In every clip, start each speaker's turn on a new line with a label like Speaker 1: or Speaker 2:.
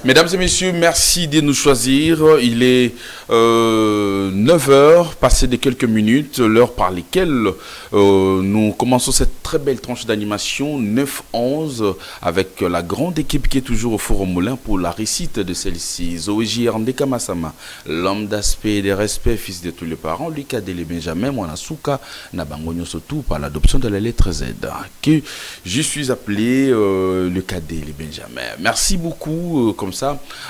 Speaker 1: Mesdames et messieurs, merci de nous choisir. Il est 9 heures, passé de quelques minutes, l'heure par lesquelles nous commençons cette très belle tranche d'animation 9-11 avec la grande équipe qui est toujours au Forum Moulin pour la réussite de celle-ci. Zoé Jirande Kamasama, l'homme d'aspect et de respect, fils de tous les parents, Lucas Dele Benjamin, Mwanasuka, Nabangonyo surtout par l'adoption de la lettre Z, que je suis appelé Lucas Dele Benjamin. Merci beaucoup, comme ça,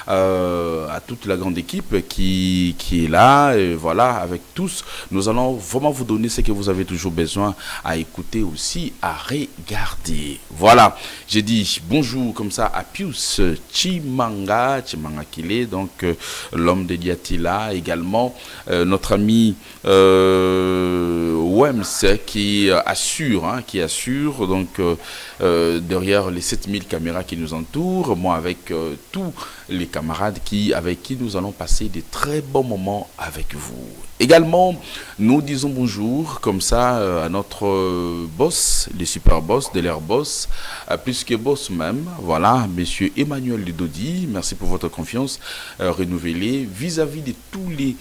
Speaker 1: à toute la grande équipe qui est là. Et voilà, avec tous, nous allons vraiment vous donner ce que vous avez toujours besoin à écouter aussi, à regarder. Voilà, j'ai dit bonjour comme ça à Pius Chimanga Kile, donc l'homme de Diatila, également notre ami Wems qui assure, donc derrière les 7000 caméras qui nous entourent, moi avec tous les camarades avec qui nous allons passer de très bons moments avec vous. Également, nous disons bonjour comme ça à notre boss, le super boss de l'air boss, plus que boss même, voilà, monsieur Emmanuel Ludodi, merci pour votre confiance renouvelée vis-à-vis de tous les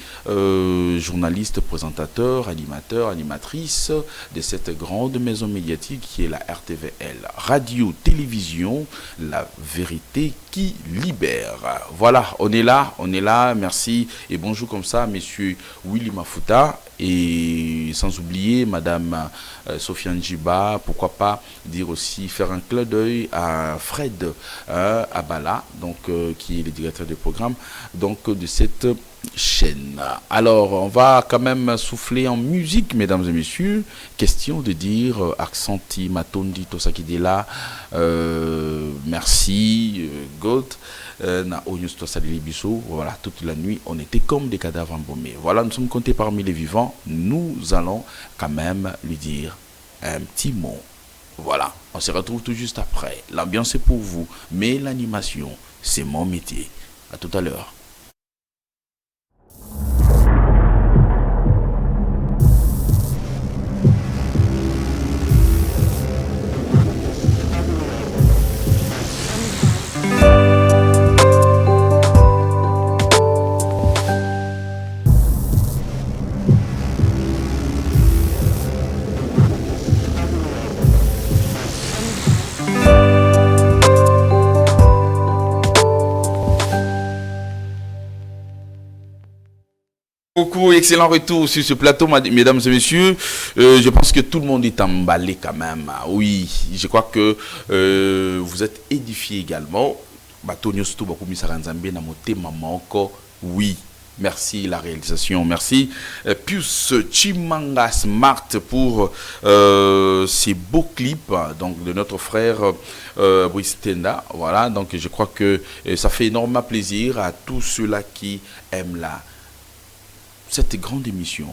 Speaker 1: journalistes, présentateurs, animateurs, animatrices de cette grande maison médiatique qui est la RTVL, Radio Télévision, la vérité qui libère. Voilà, on est là, merci et bonjour comme ça, monsieur Willy Mafuta, et sans oublier madame Sofiane Jiba, pourquoi pas dire aussi, faire un clin d'œil à Fred Abala, donc qui est le directeur du programme donc de cette chaîne. Alors on va quand même souffler en musique, mesdames et messieurs, question de dire Accenti Matondi Tosakidela, merci God. Voilà, toute la nuit, on était comme des cadavres embaumés. Voilà, nous sommes comptés parmi les vivants. Nous allons quand même lui dire un petit mot. Voilà, on se retrouve tout juste après. L'ambiance est pour vous, mais l'animation, c'est mon métier. À tout à l'heure. Beaucoup, excellent retour sur ce plateau, mesdames et messieurs. Je pense que tout le monde est emballé quand même. Oui, je crois que vous êtes édifiés également. Oui, merci la réalisation, merci. Pius Chimanga Smart pour ces beaux clips donc, de notre frère Brice Tenda. Voilà, donc je crois que ça fait énormément plaisir à tous ceux-là qui aiment cette grande émission.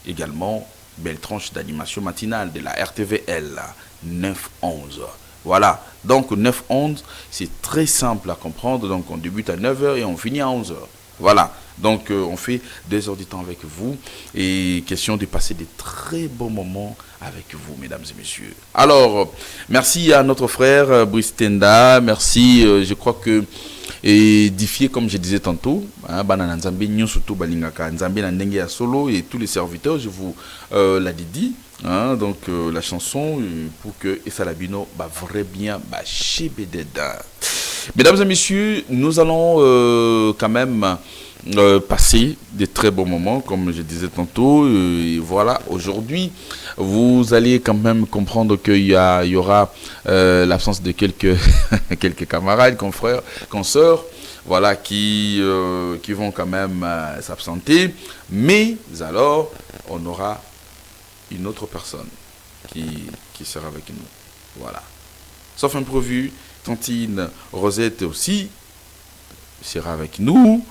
Speaker 1: Également, belle tranche d'animation matinale de la RTVL 9-11. Voilà, donc 9-11, c'est très simple à comprendre. Donc on débute à 9h et on finit à 11h. Voilà, donc on fait 2 heures du temps avec vous. Et question de passer des très bons moments avec vous, mesdames et messieurs. Alors, merci à notre frère Brice Tenda. Merci, je crois que édifié comme je disais tantôt, solo et tous les serviteurs, je vous l'ai dit, donc la chanson pour que Essalabino vrai bien chez Bededa. Mesdames et messieurs, nous allons quand même passer des très bons moments, comme je disais tantôt. Et voilà, aujourd'hui, vous allez quand même comprendre qu'il y aura l'absence de quelques camarades, confrères, consoeurs, voilà, qui vont quand même s'absenter. Mais alors, on aura une autre personne qui sera avec nous. Voilà. Sauf imprévu, Tantine Rosette aussi sera avec nous,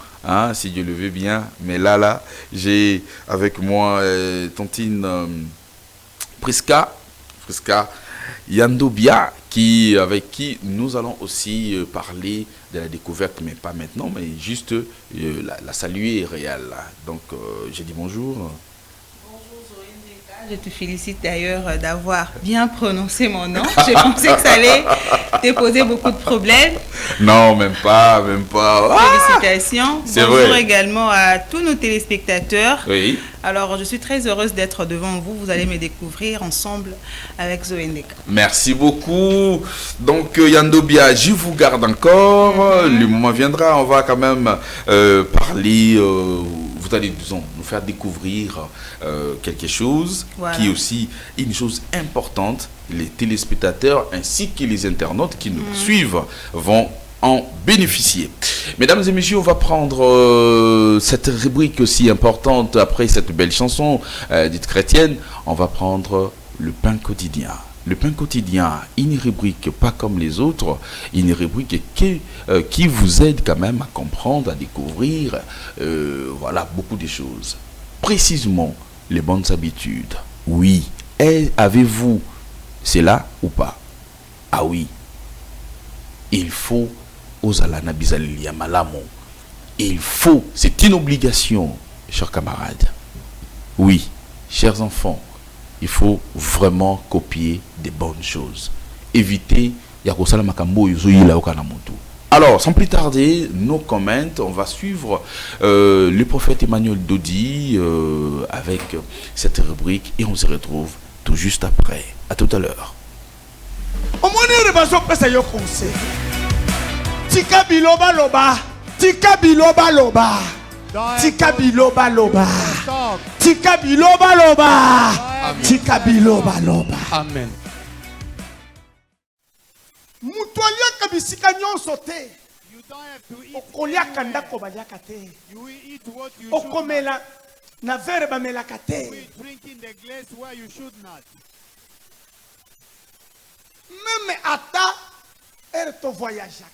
Speaker 1: si Dieu le veut bien. Mais là, j'ai avec moi Tantine Priska Yandobia, avec qui nous allons aussi parler de la découverte, mais pas maintenant, mais juste la saluer réelle. Donc, j'ai dit bonjour.
Speaker 2: Je te félicite d'ailleurs d'avoir bien prononcé mon nom. Je pensais que ça allait t'ai posé beaucoup de problèmes.
Speaker 1: Non, même pas, même pas.
Speaker 2: Félicitations.
Speaker 1: C'est
Speaker 2: Bonjour
Speaker 1: vrai.
Speaker 2: également à tous nos téléspectateurs.
Speaker 1: Oui.
Speaker 2: Alors, je suis très heureuse d'être devant vous. Vous allez me découvrir ensemble avec Zoé Ndeka.
Speaker 1: Merci beaucoup. Donc, Yandobia, je vous garde encore. Le moment viendra, on va quand même parler. Vous allez, disons, nous faire découvrir quelque chose
Speaker 2: Voilà.
Speaker 1: qui est aussi une chose importante. Les téléspectateurs ainsi que les internautes qui nous suivent vont en bénéficier. Mesdames et messieurs, on va prendre cette rubrique aussi importante après cette belle chanson dite chrétienne. On va prendre le pain quotidien. Le pain quotidien, une rubrique pas comme les autres, une rubrique qui vous aide quand même à comprendre, à découvrir, voilà, beaucoup de choses. Précisément, les bonnes habitudes. Oui, avez-vous cela ou pas? Ah oui, il faut ozalana bizalilia malamo. Il faut, c'est une obligation, chers camarades. Oui, chers enfants, il faut vraiment copier des bonnes choses. Éviter yakosala makambo yozoyila okanamoto. Alors, sans plus tarder, nos comments, on va suivre le prophète Emmanuel Dodi avec cette rubrique et on se retrouve tout juste après. À tout à l'heure.
Speaker 3: Tika biloba loba, tika biloba loba, tika biloba loba, tika biloba loba, tika biloba loba.
Speaker 4: Amen.
Speaker 3: Mutolia kabisika nyonso te.
Speaker 4: You don't have to eat.
Speaker 3: Okolia kanda kobaliaka te.
Speaker 4: You will eat what you should not.
Speaker 3: Okomela na verre bamelaka te.
Speaker 4: You will drink in the glass where you should not.
Speaker 3: Même ata erto voyageaka.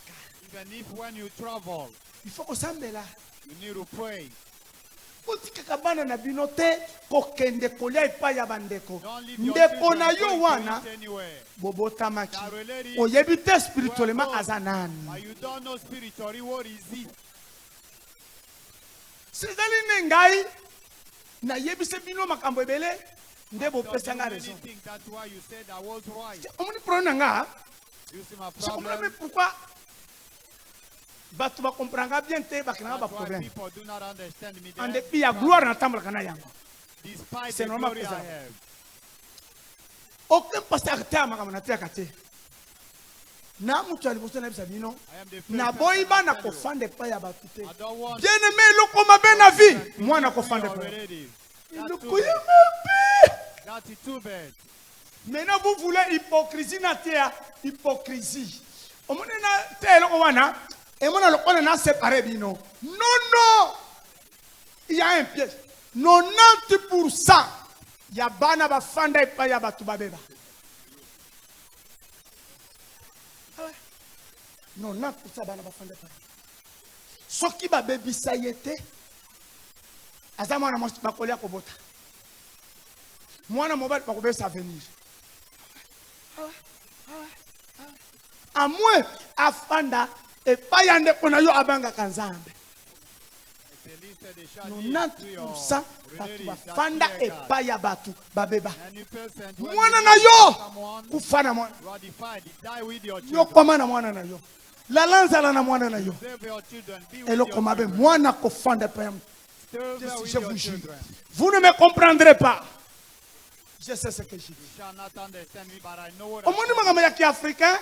Speaker 4: Even if when you travel,
Speaker 3: Il faut kosambela.
Speaker 4: you need to pray.
Speaker 3: Otikaka bana na bino te kokende kolia epai ya bandeko.
Speaker 4: Don't leave your
Speaker 3: Ndeko na
Speaker 4: children
Speaker 3: yo
Speaker 4: going
Speaker 3: wana
Speaker 4: to eat anywhere.
Speaker 3: bobotamaki.
Speaker 4: That lady,
Speaker 3: Oyebi te spirituellement aza nani.
Speaker 4: but you don't know spiritually what is it.
Speaker 3: Sizali ne ngai na yebise bino makambo ebele nde bopesanga raison.
Speaker 4: Anything, that's why you said I was right.
Speaker 3: Omoni problème nga,
Speaker 4: You see my
Speaker 3: je comprends
Speaker 4: problem?
Speaker 3: même pourquoi bato ba comprendre bien te bakinanga ba
Speaker 4: That's why
Speaker 3: problème.
Speaker 4: people do not understand me.
Speaker 3: En dépit ya gloire na tambola kana yango.
Speaker 4: Despite
Speaker 3: C'est
Speaker 4: the
Speaker 3: normal
Speaker 4: glory I
Speaker 3: que ça.
Speaker 4: have.
Speaker 3: Aucun pasteur te makambo na te akate. Na mutu aliboso na bisa bino.
Speaker 4: I am the first
Speaker 3: Na
Speaker 4: person
Speaker 3: boyiba
Speaker 4: to
Speaker 3: na
Speaker 4: tell you.
Speaker 3: kofanda epai ya bato te.
Speaker 4: I don't want
Speaker 3: Bien aimé eloko mabe na vie, mwana kofanda epai.
Speaker 4: already. That's
Speaker 3: Eloko
Speaker 4: too
Speaker 3: ya
Speaker 4: bad.
Speaker 3: mabe.
Speaker 4: That is too bad.
Speaker 3: Maintenant, vous voulez hypocrisie na terre, hypocrisie. Au moment na terre on wana, et mon on a séparé bino. Non non, il y a un piège. 90% ya bana ba fanda epa ya batu babeba. Ah ouais. 90% bana ba fanda epa. Soki ba bebi sayete, azama na makolia kobota. Mwana mobile pa kobesa avenir. À moins afanda et pas yande kona yo abanga kanzambe. 90% batu bafanda et pas ya batu babeba. Mwana na yo kufana mwana. Yo koma na mwana na yo. La lanzala na mwana na yo. Eloko mabe mwana kofanda pa ya. Je vous jure. Vous ne me comprendrez pas. Je sais ce que je dis. Au monde makambo ya kiafrikain,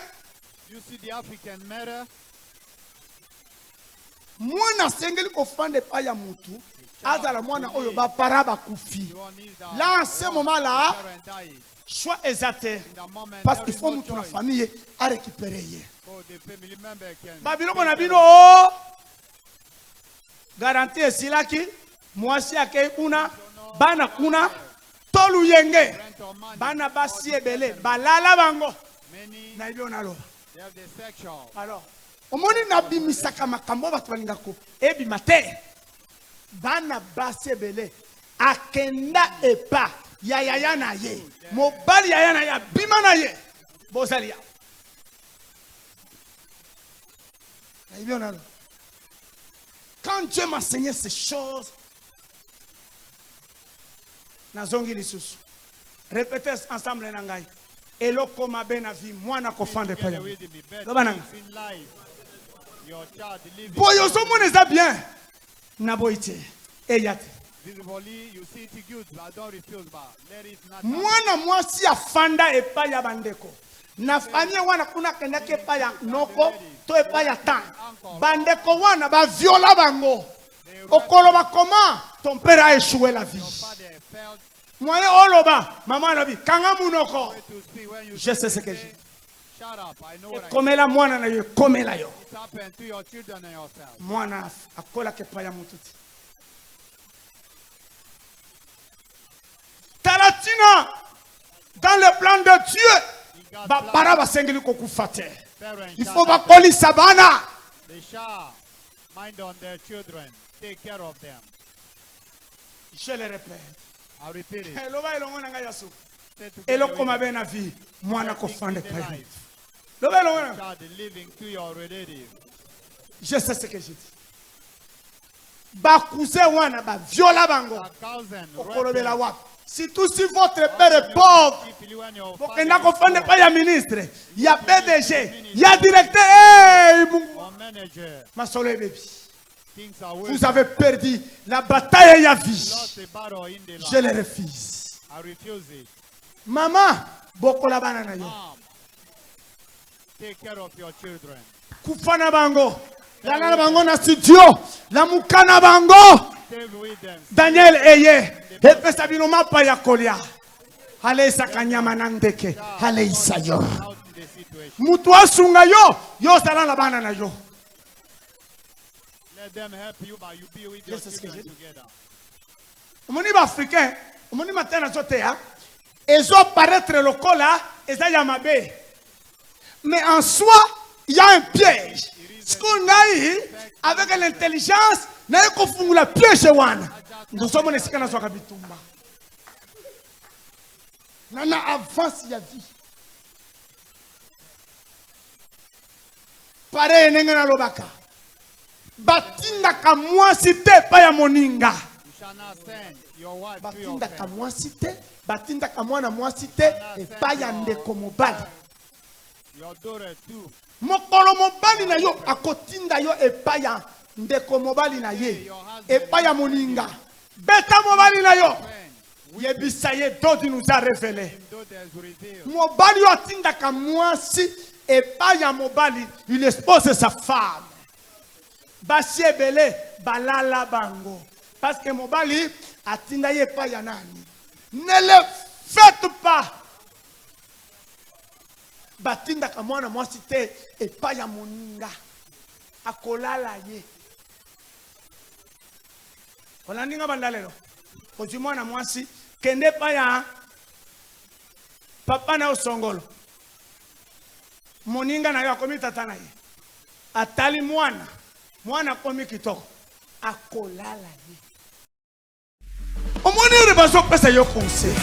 Speaker 4: You see the African matter.
Speaker 3: mwana sengeli kofanda epai ya mutu azala mwana oyo bapara bakufi. Là en ce moment là, choix exact parce qu'il faut mutu na famille a récupérer ye. Babiloko na bino o garantie esilaki mwasi akei kuna bana kuna tolu yenge bana basi ebele balala bango na ibyo nalo. Alors, omoni nabimisaka makambo bato balingako ebima te bana basi ebele akenda epa ya yaya na ye mobali yaya na ye abima na ye bozali ya na ibyo nalo. Quand Dieu m'a enseigné ces choses, nazongi lisusu répétez ensemble na ngai. eloko mabe na vie mwana kofanda epai ya
Speaker 4: Together
Speaker 3: moto.
Speaker 4: with me, bad
Speaker 3: Loba nanga.
Speaker 4: things in life. Your child living
Speaker 3: Boyo ozomona eza bien na boyi te eya te.
Speaker 4: visibly, you see it good, but don't refuse, but let it not happen.
Speaker 3: Mwana mwasi afanda epai ya bandeko na famille wana kuna kendaki epai ya noko to epai ya tan bandeko wana baviola bango okoloba comment ton père a échoué la vie.
Speaker 4: Father felt
Speaker 3: Moye oloba maman alobi kanga munoko.
Speaker 4: way to speak when you
Speaker 3: Je sais
Speaker 4: say,
Speaker 3: ce que je dis.
Speaker 4: shut up, I know what I
Speaker 3: Komela mwana na yo komela yo.
Speaker 4: It happened to your children and yourself.
Speaker 3: Mwana akola ke pa ya mututi. Talatina dans le plan de Dieu. Ba para ba sengeli kokufa te.
Speaker 4: Parents,
Speaker 3: Il faut ba kolisa bana.
Speaker 4: they shall mind on their children, take care of them.
Speaker 3: Je le répète.
Speaker 4: I repeat it.
Speaker 3: Loba elongo na nga yasu.
Speaker 4: Stay together
Speaker 3: Eloko
Speaker 4: with
Speaker 3: mabe na vie mwana
Speaker 4: everything
Speaker 3: kofande
Speaker 4: in
Speaker 3: pa ya.
Speaker 4: life.
Speaker 3: Loba elongo na.
Speaker 4: Child living to your relative.
Speaker 3: Je sais ce que je dis. Ba cousin wana ba viola bango.
Speaker 4: A cousin,
Speaker 3: Okolobela wapi. Surtout si votre père est pauvre. Bokenda kofanda pa ya ministre, ya PDG, ya directeur,
Speaker 4: or manager,
Speaker 3: masolo ebebi.
Speaker 4: things are
Speaker 3: Vous
Speaker 4: worse.
Speaker 3: avez perdu la bataille ya vie.
Speaker 4: Lost a battle in the
Speaker 3: Je
Speaker 4: life.
Speaker 3: le refuse.
Speaker 4: I refuse it.
Speaker 3: Maman, bokola bana na yo.
Speaker 4: Mom, take care of your children.
Speaker 3: Kufana bango. Lala bango na studio. La mukana bango.
Speaker 4: Stay with them.
Speaker 3: Daniel Eye. Epesa bino mapa ya kolia. Ale isaka nyama na ndeke. Ale isa yo.
Speaker 4: Out in the situation.
Speaker 3: Mutu asunga yo. Yo sala la bana na yo.
Speaker 4: Let them help you, but you be with your
Speaker 3: Yes, c'est ce que
Speaker 4: children
Speaker 3: j'ai dit.
Speaker 4: together.
Speaker 3: Omoni ba africain, omoni matena zote ya. Ezo paraître lokola, eza ya mabe. Mais en soi, il y a un piège. Ce qu'on a eu, avec l'intelligence, na yeko fungula piège wana. Nous sommes esika na soka bitumba. Nana avance ya vie. Pareil nenga na lobaka. Batinda ka mwasi te pa ya moninga.
Speaker 4: You shall not send your wife to your
Speaker 3: Batinda ka
Speaker 4: friend.
Speaker 3: mwasi te, batinda ka mwana mwasi te, epa ya ndeko mobali.
Speaker 4: Your daughter too.
Speaker 3: Mokolo mobali na yo akotinda yo epa ya ndeko mobali na ye, epa ya moninga. Beta mobali na yo.
Speaker 4: Friend,
Speaker 3: Yebisa ye dodi nous a révélé.
Speaker 4: him daughters revealed.
Speaker 3: Mobali yo atinda ka mwasi epa ya mobali, il expose sa femme. Basi ebele balala bango. Parce que mobali atinda ye epa ya nani. Ne le faites pas. Batinda ka mwana mwasi te epa ya moninga. Akolala ye. Olandinga bandalelo. Ozwi mwana mwasi kende pa ya papa na osongolo. Moninga na yo akomi tata na ye. Atali mwana. Mwana akomi kitoko. Akolala ye. Omoni ere bazopesa yo conseil.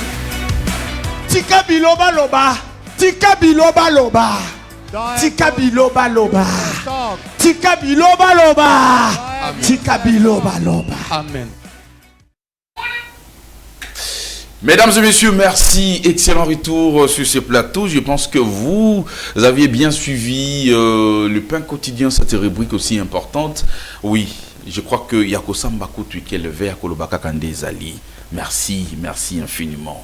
Speaker 3: Tika biloba loba. Tika biloba loba. Tika biloba loba.
Speaker 4: Talk.
Speaker 3: Tika biloba loba. Tika biloba loba.
Speaker 1: Amen. Mesdames et messieurs, merci. Excellent retour sur ce plateau. Je pense que vous aviez bien suivi le pain quotidien, cette rubrique aussi importante. Oui, je crois que Yakosan Bakutu qui est levé à Kolobaka Kande Zali. Merci, merci infiniment.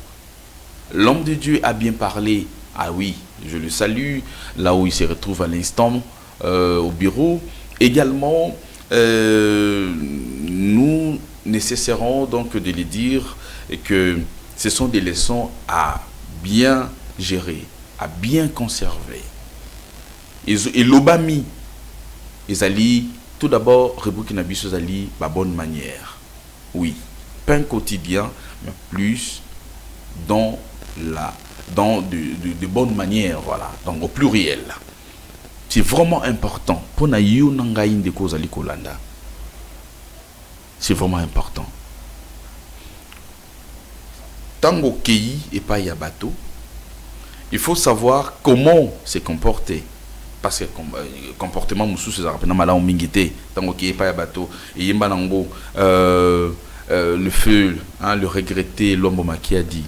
Speaker 1: L'homme de Dieu a bien parlé. Ah oui, je le salue. Là où il se retrouve à l'instant au bureau. Également, nous nécessiterons donc de lui dire que ce sont des leçons à bien gérer, à bien conserver. Et l'obami, ils tout d'abord, Rebuki Nabiso Zali, la bonne manière. Oui, pain quotidien, mais plus dans de bonnes manières, voilà, donc au pluriel. C'est vraiment important. Pour na yu nanga inde ko zali kolanda. C'est vraiment important. Tango kei et pas ya bateau, il faut savoir comment se comporter. Parce que comportement moussou c'est rapidement malin mingité. Tango kei et pas ya bateau. Et yemba nango le feu, hein, le regretter l'homme qui a dit.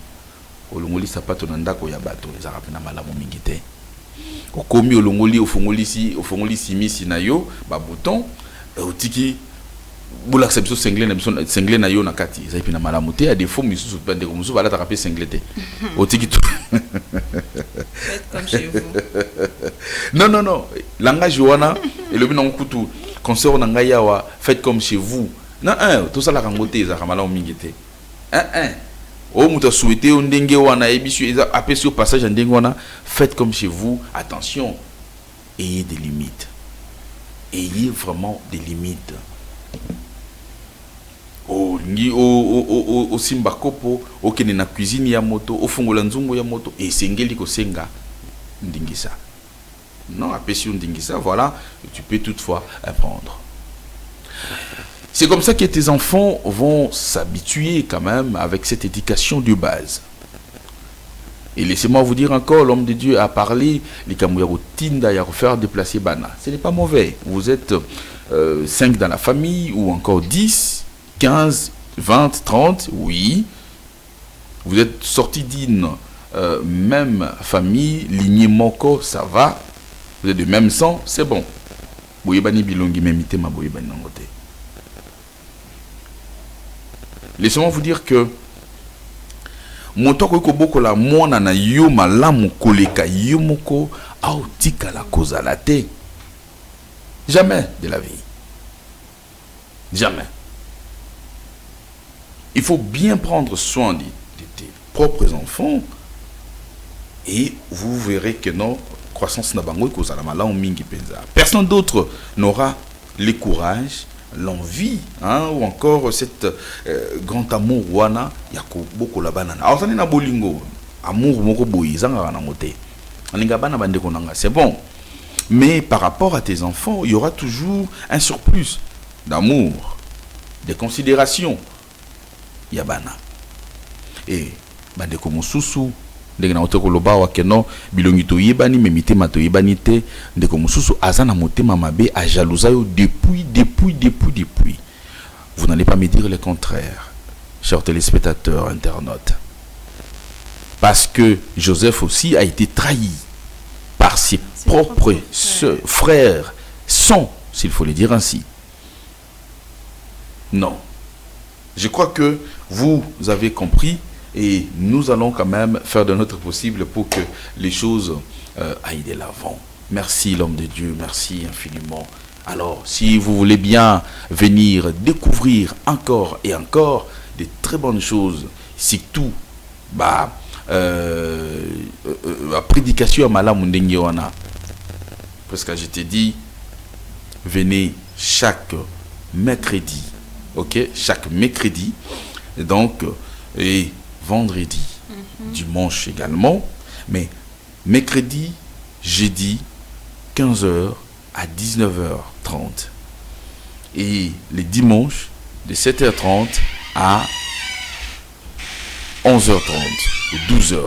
Speaker 1: olongoli sapato na ndako ya bato ezaka pena malamu mingi te. Okomi olongoli ofongoli simisi na yo ba bouton otiki bula biso sengle na yo na kati ezali pena malamu te. A défaut misusu bande ko musu bala ta rapé sengle te. Otiki tout.
Speaker 2: Faites comme chez vous.
Speaker 1: Non. Langage wana elobi na kutu concert na ngai yawa faites comme chez vous. Non tout ça la rangote ezaka malamu mingi te. Oh, muta souhaité on ndenge wana ebisu eza apesi au passage ndenge wana faites comme chez vous. Attention, ayez des limites. Ayez vraiment des limites. O simba kopo okene na cuisine ya moto ofungola nzungu ya moto et sengeli ko senga ndingisa. Non, apesi ndingisa, voilà, tu peux toutefois apprendre. C'est comme ça que tes enfants vont s'habituer quand même avec cette éducation de base. Et laissez-moi vous dire encore, l'homme de Dieu a parlé, les Kamouyaro Tinda ya faire déplacer Bana. Ce n'est pas mauvais. Vous êtes 5 dans la famille, ou encore 10, 15, 20, 30, oui. Vous êtes sortis d'une même famille, lignée Moko, ça va. Vous êtes de même sang, c'est bon. Boyebani bilongi memite ma boyebani nangote. Laissez-moi vous dire que moto ko boko la mona na yo malamu koleka yo moko autika la cause la te. Jamais de la vie. Jamais. Il faut bien prendre soin de tes propres enfants et vous verrez que non croissance na bango cause la malamu mingi penza. Personne d'autre n'aura le courage, l'envie, hein, ou encore cette grand amour wana yako boko la banana. Alors ça na bolingo amour moko boyi zanga na moté. Aninga bana bande konanga, c'est bon. Mais par rapport à tes enfants, il y aura toujours un surplus d'amour, de considération. Yabana. Et bande ko mususu ndenge na oteko loba wa keno bilongi to yebani memite mato yebani te ndeko mususu azana motema mabe a jalousa yo depuis. Vous n'allez pas me dire le contraire, chers téléspectateurs, internautes. Parce que Joseph aussi a été trahi par ses propres frères, s'il faut le dire ainsi. Non. Je crois que vous avez compris. Et nous allons quand même faire de notre possible pour que les choses aillent de l'avant. Merci l'homme de Dieu, merci infiniment. Alors, si vous voulez bien venir découvrir encore et encore de très bonnes choses, surtout la prédication à Malamu Ndenge wana, parce que je t'ai dit, venez chaque mercredi, ok, chaque mercredi, et donc, et vendredi, dimanche également, mais mercredi, jeudi, 15h à 19h30. Et les dimanches, de 7h30 à 11h30 ou 12h.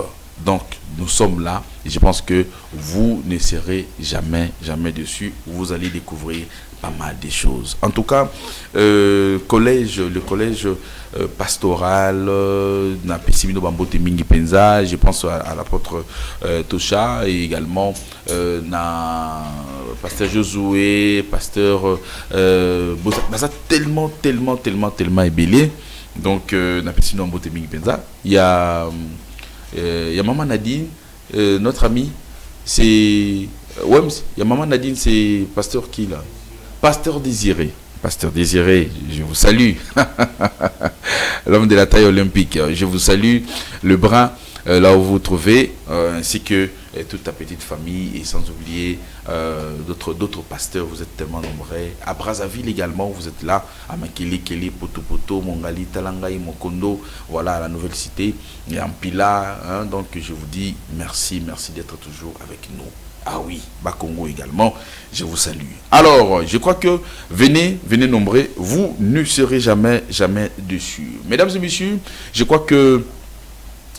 Speaker 1: Donc, nous sommes là et je pense que vous ne serez jamais dessus. Vous allez découvrir pas mal de choses. En tout cas, le collège pastoral na Pessimino Bambote Mingi Penza, je pense à l'apôtre Tosha et également na pasteur Josué, pasteur ça tellement ébélé. Donc na Pessimino Bambote Mingi Penza, il y a maman Nadine, notre amie, c'est il y a maman Nadine, c'est pasteur qui là? Pasteur Désiré, je vous salue. L'homme de la taille olympique, je vous salue. Le brin, là où vous vous trouvez, ainsi que toute ta petite famille, et sans oublier d'autres pasteurs, vous êtes tellement nombreux. À Brazzaville également, vous êtes là. À Makili, Keli, Poto, Mongali, Talangaï, Mokondo, voilà, à la nouvelle cité, et en Pila. Hein, donc, je vous dis merci d'être toujours avec nous. Ah oui, Bakongo également, je vous salue. Alors, je crois que venez nombreux, vous ne serez jamais dessus. Mesdames et messieurs, je crois que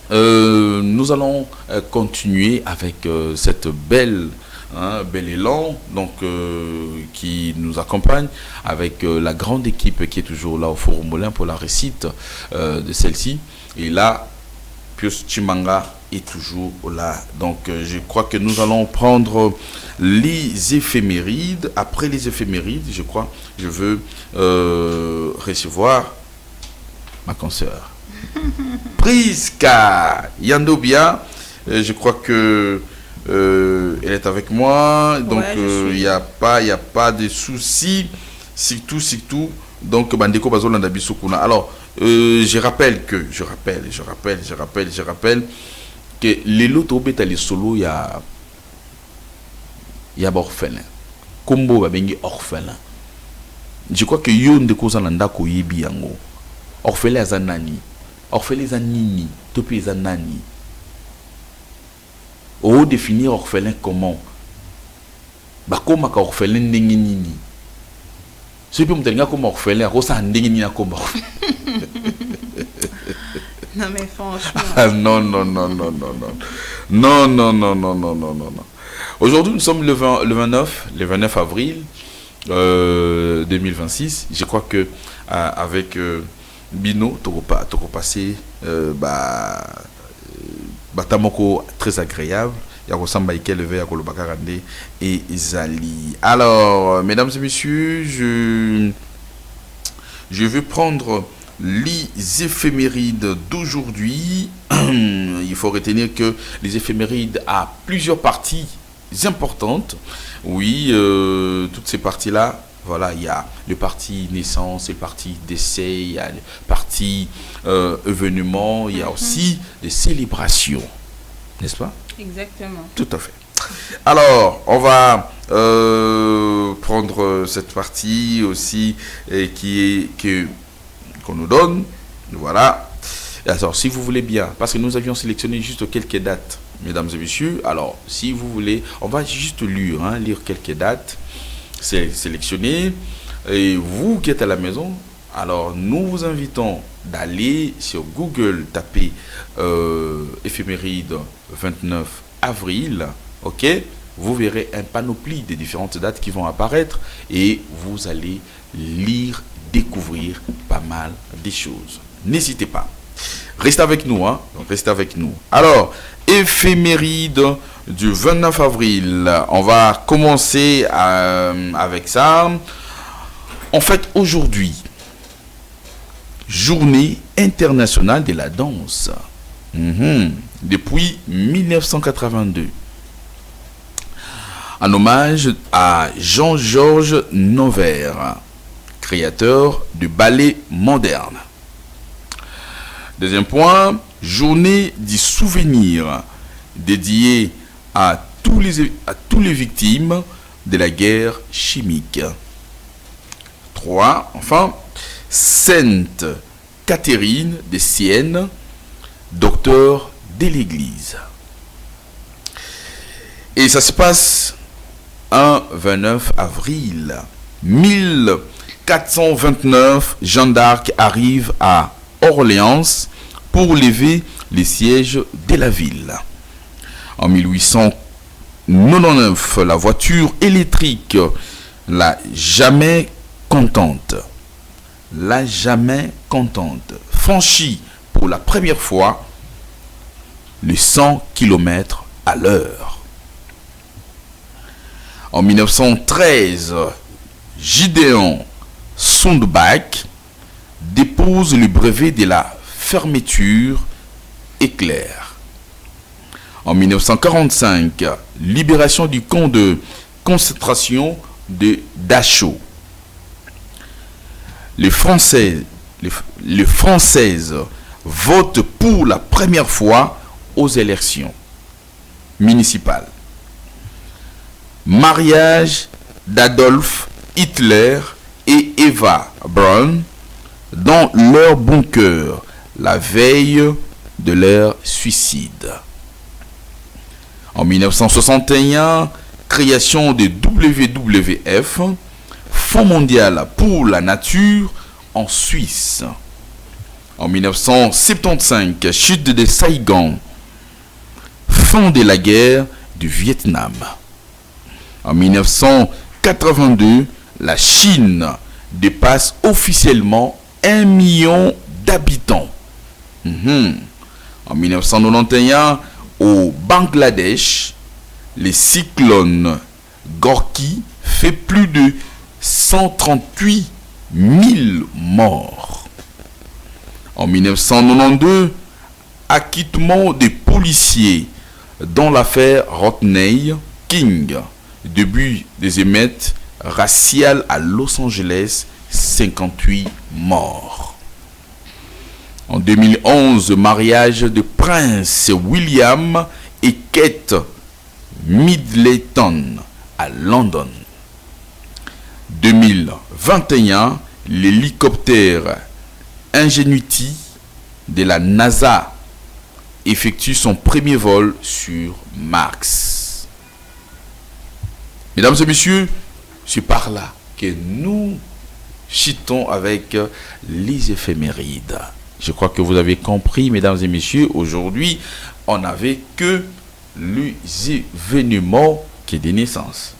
Speaker 1: nous allons continuer avec cette bel élan donc, qui nous accompagne avec la grande équipe qui est toujours là au Forum Molin pour la réussite de celle-ci. Et là, Pius Chimanga est toujours là. Donc, je crois que nous allons prendre les éphémérides. Après les éphémérides, je crois, je veux recevoir ma consoeur. Priska Yandobia. Je crois que elle est avec moi. Donc, il n'y a pas de soucis. Surtout. Donc, Bandeko Bazolanda Bisukuna. Alors, je rappelle que les lotos bêta les solos, il y a orphelin. Combo va bengi orphelin. Je crois que yon de cause en ko yebi yango. Orphelin zanani. Orphelin zanini. Topi zanani. O définir orphelin comment? Bakoma ka orphelin ndenge nini. Ce peut me dire comme orphelin, rosa ndenge nini comme orphelin.
Speaker 2: Non mais franchement.
Speaker 1: Non. Aujourd'hui, nous sommes le 29 avril 2026. Je crois que avec Bino, Toko passé Batamoko très agréable. Et Zali. Alors, mesdames et messieurs, je vais prendre les éphémérides d'aujourd'hui. Il faut retenir que les éphémérides ont plusieurs parties importantes. Oui, toutes ces parties-là, voilà, il y a le parti naissance, le parti décès, il y a le parti événement, il y a aussi les célébrations. N'est-ce pas?
Speaker 2: Exactement.
Speaker 1: Tout à fait. Alors, on va prendre cette partie aussi qu'on nous donne. Voilà. Alors, si vous voulez bien, parce que nous avions sélectionné juste quelques dates, mesdames et messieurs. Alors, si vous voulez, on va juste lire quelques dates sélectionnées. Et vous qui êtes à la maison, alors nous vous invitons d'aller sur Google, taper éphéméride 29 avril, ok? Vous verrez un panoplie de différentes dates qui vont apparaître et vous allez lire, découvrir pas mal de choses. N'hésitez pas. Restez avec nous, hein? Restez avec nous. Alors, éphéméride du 29 avril. On va commencer avec ça. En fait, aujourd'hui, Journée internationale de la danse. Depuis 1982. En hommage à Jean-Georges Noverre, créateur du ballet moderne. Deuxième point, journée du souvenir dédiée à tous les victimes de la guerre chimique. 3. Enfin, Sainte Catherine de Sienne, docteur de l'Église. Et ça se passe un 29 avril 1429. Jeanne d'Arc arrive à Orléans pour lever les sièges de la ville. En 1899, la voiture électrique, la jamais contente, franchit pour la première fois les 100 km à l'heure. En 1913, Gideon Sundback dépose le brevet de la fermeture éclair. En 1945, libération du camp de concentration de Dachau. Les Françaises votent pour la première fois aux élections municipales. Mariage d'Adolf Hitler et Eva Braun dans leur bunker la veille de leur suicide. En 1961, création de WWF, Fonds mondial pour la nature en Suisse. En 1975, chute de Saigon, fin de la guerre du Vietnam. En 1982, la Chine dépasse officiellement 1 million d'habitants. En En 1991, au Bangladesh, le cyclone Gorky fait plus de 138 000 morts. En 1992, acquittement des policiers dans l'affaire Rodney King. Début des émeutes raciales à Los Angeles, 58 morts. En 2011, mariage de Prince William et Kate Middleton à London. 2021, l'hélicoptère Ingenuity de la NASA effectue son premier vol sur Mars. Mesdames et messieurs, c'est par là que nous chitons avec les éphémérides. Je crois que vous avez compris, mesdames et messieurs, aujourd'hui, on n'avait que les événements qui est des naissances.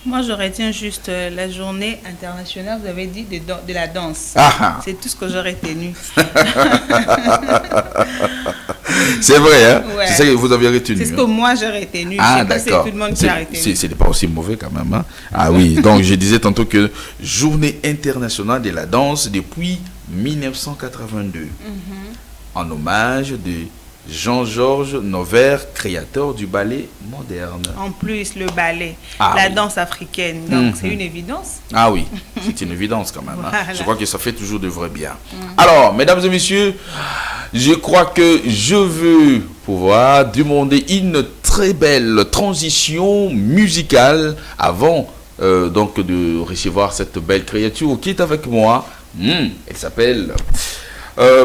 Speaker 2: Moi, je retiens juste la journée internationale, vous avez dit, de la danse. C'est tout ce que j'aurais tenu.
Speaker 1: C'est vrai, hein?
Speaker 2: Ouais.
Speaker 1: C'est ça que vous avez retenu.
Speaker 2: C'est ce que moi j'aurais retenu.
Speaker 1: D'accord.
Speaker 2: C'est tout le monde qui a retenu.
Speaker 1: C'est pas aussi mauvais quand même. Hein? Ah oui, donc je disais tantôt que journée internationale de la danse depuis 1982. En hommage de Jean-Georges Noverre, créateur du ballet moderne.
Speaker 2: En plus, le ballet,
Speaker 1: oui.
Speaker 2: Danse africaine. Donc, c'est une évidence.
Speaker 1: Ah oui, c'est une évidence quand même.
Speaker 2: Voilà.
Speaker 1: Hein. Je crois que ça fait toujours de vrais bien. Alors, mesdames et messieurs, je crois que je veux pouvoir demander une très belle transition musicale avant donc de recevoir cette belle créature qui est avec moi. Elle s'appelle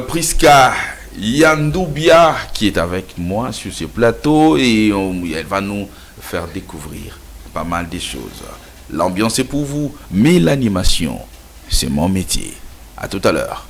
Speaker 1: Priska Yandoubia qui est avec moi sur ce plateau et elle va nous faire découvrir pas mal de choses. L'ambiance est pour vous, mais l'animation, c'est mon métier. À tout à l'heure.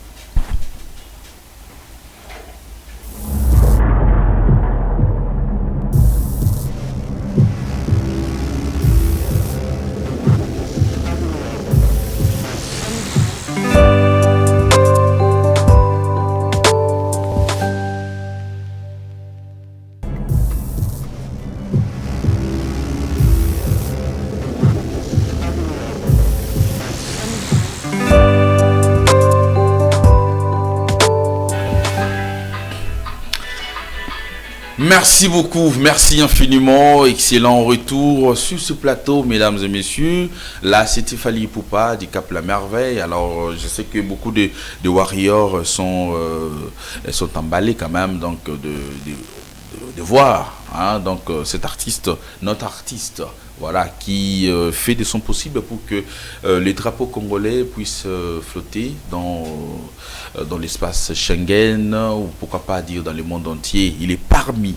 Speaker 1: Merci beaucoup, merci infiniment, excellent retour sur ce plateau, mesdames et messieurs. Là, c'était Fali Poupa du Cap La Merveille. Alors, je sais que beaucoup de warriors sont emballés quand même, donc de voir, hein, donc cet artiste, notre artiste, voilà, qui fait de son possible pour que les drapeaux congolais puissent flotter dans l'espace Schengen, ou pourquoi pas dire dans le monde entier. Il est parmi,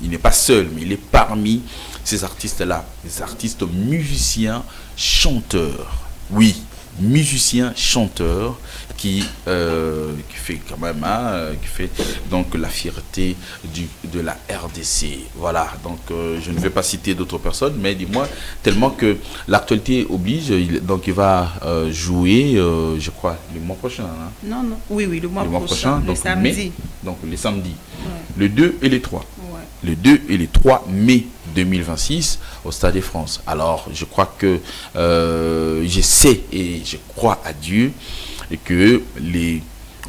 Speaker 1: il n'est pas seul, mais il est parmi ces artistes-là, des artistes musiciens, chanteurs. Oui, musiciens, chanteurs, qui fait quand même, hein, qui fait donc la fierté de la RDC. Voilà, donc je ne vais pas citer d'autres personnes, mais dis-moi, tellement que l'actualité oblige, donc il va jouer, je crois, le mois prochain. Hein?
Speaker 2: Non, oui, le mois prochain,
Speaker 1: donc
Speaker 2: le samedi.
Speaker 1: Mai, donc les samedis, le 2 et les 3.
Speaker 2: Ouais.
Speaker 1: Le 2 et le 3 mai 2026 au Stade de France. Alors, je crois que je sais et je crois à Dieu et que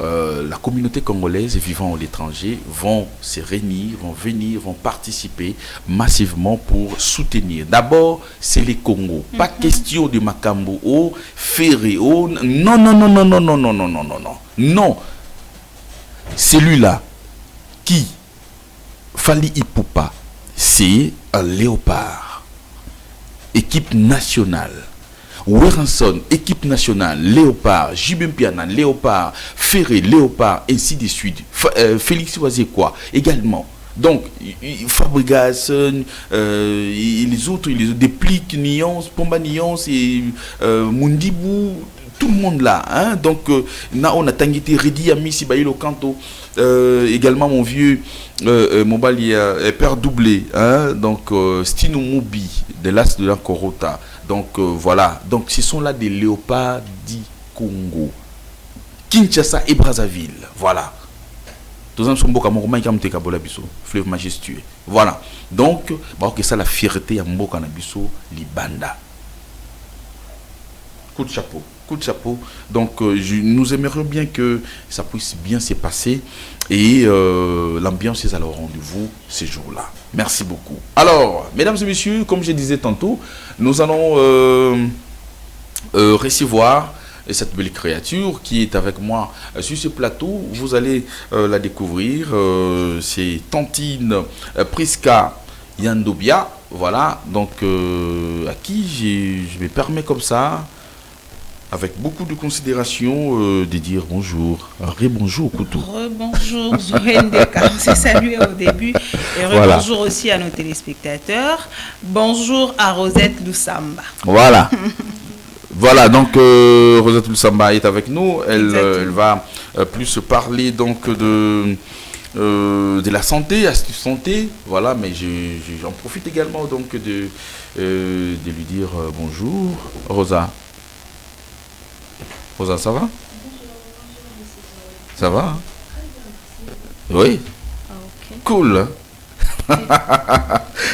Speaker 1: la communauté congolaise vivant à l'étranger vont se réunir, vont venir, vont participer massivement pour soutenir. D'abord, c'est les Congos. Pas question de Makambo, Ferré, non, non, non, non, non, non, non, non, non, non, non. Non. Celui-là qui Fali Ipupa, c'est un léopard. Équipe nationale. Werenson, équipe nationale, léopard. Jibempiana, léopard. Ferré, léopard, ainsi de suite. Félix Oazekwa, également. Donc, Fabregas, les autres, Déplique, Nyons, Pomba Nyons et Mundibou, tout le monde là. Hein? Donc, on a Tanguité, Redi, Ami, Sibaïlo Kanto, également mon vieux Mobalia, Père Doublé, hein? Donc, Stino Moubi, de l'As de la Korota. Donc, voilà. Donc, ce sont là des léopards du Congo. Kinshasa et Brazzaville. Voilà. Fleuve majestueux. Voilà. Donc, que ça la fierté à Mboka Nabiso, Libanda. Coup de chapeau. Coup de chapeau. Donc, nous aimerions bien que ça puisse bien se passer et l'ambiance est alors au rendez-vous ces jours-là. Merci beaucoup. Alors, mesdames et messieurs, comme je disais tantôt, nous allons recevoir cette belle créature qui est avec moi sur ce plateau. Vous allez la découvrir. C'est Tantine Priska Yandobia. Voilà. Donc, à qui je me permets comme ça, avec beaucoup de considération, de dire bonjour. Rebonjour, Koutou.
Speaker 2: Rebonjour, Zorendeka. On s'est salué au début. Et rebonjour aussi à nos téléspectateurs. Bonjour à Rosette Lusamba.
Speaker 1: Voilà. Voilà, donc Rosette Lusamba est avec nous. Elle va plus parler donc de la santé, astuce santé. Voilà, mais j'en profite également donc de lui dire bonjour. Rosa, ça va? Ça va, hein? Oui. Okay. Cool. Hein?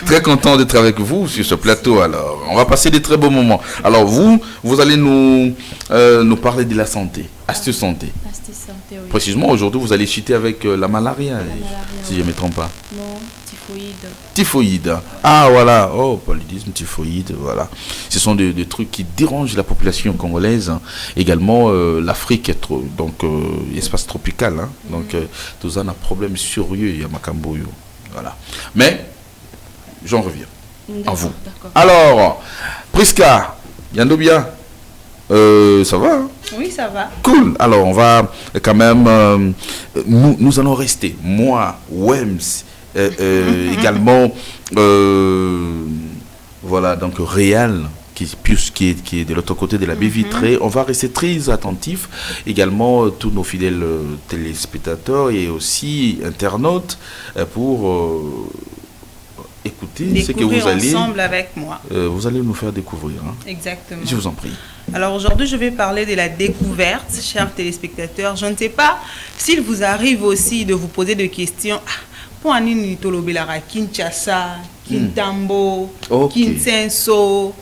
Speaker 1: Très content d'être avec vous sur ce plateau. Alors, on va passer des très beaux moments. Alors, vous allez nous parler de la santé, astuce santé. Astuce santé, oui. Précisément, aujourd'hui, vous allez chuter avec la malaria, si je ne me trompe pas.
Speaker 2: Non, typhoïde.
Speaker 1: Typhoïde. Ah, voilà. Oh, paludisme, typhoïde, voilà. Ce sont des trucs qui dérangent la population congolaise. Également, l'Afrique, donc, espace tropical. Hein. Donc, tout ça, on a un problème sérieux, il y a Makamboyo. Voilà. Mais, j'en reviens à vous. Alors, Priska, Yandobia, ça va, hein?
Speaker 2: Oui, ça va.
Speaker 1: Cool. Alors, on va quand même... nous allons rester. Moi, Wems, également, voilà, donc Réal, qui est de l'autre côté de la baie vitrée. On va rester très attentifs. Également, tous nos fidèles téléspectateurs et aussi internautes pour écouter ce que vous allez...
Speaker 2: ensemble avec moi.
Speaker 1: Vous allez nous faire découvrir. Hein.
Speaker 2: Exactement.
Speaker 1: Je vous en prie.
Speaker 2: Alors aujourd'hui, je vais parler de la découverte, chers téléspectateurs. Je ne sais pas s'il vous arrive aussi de vous poser des questions. Pour Anini Tolobelara, Kinshasa, Kintambo, Kinsenso.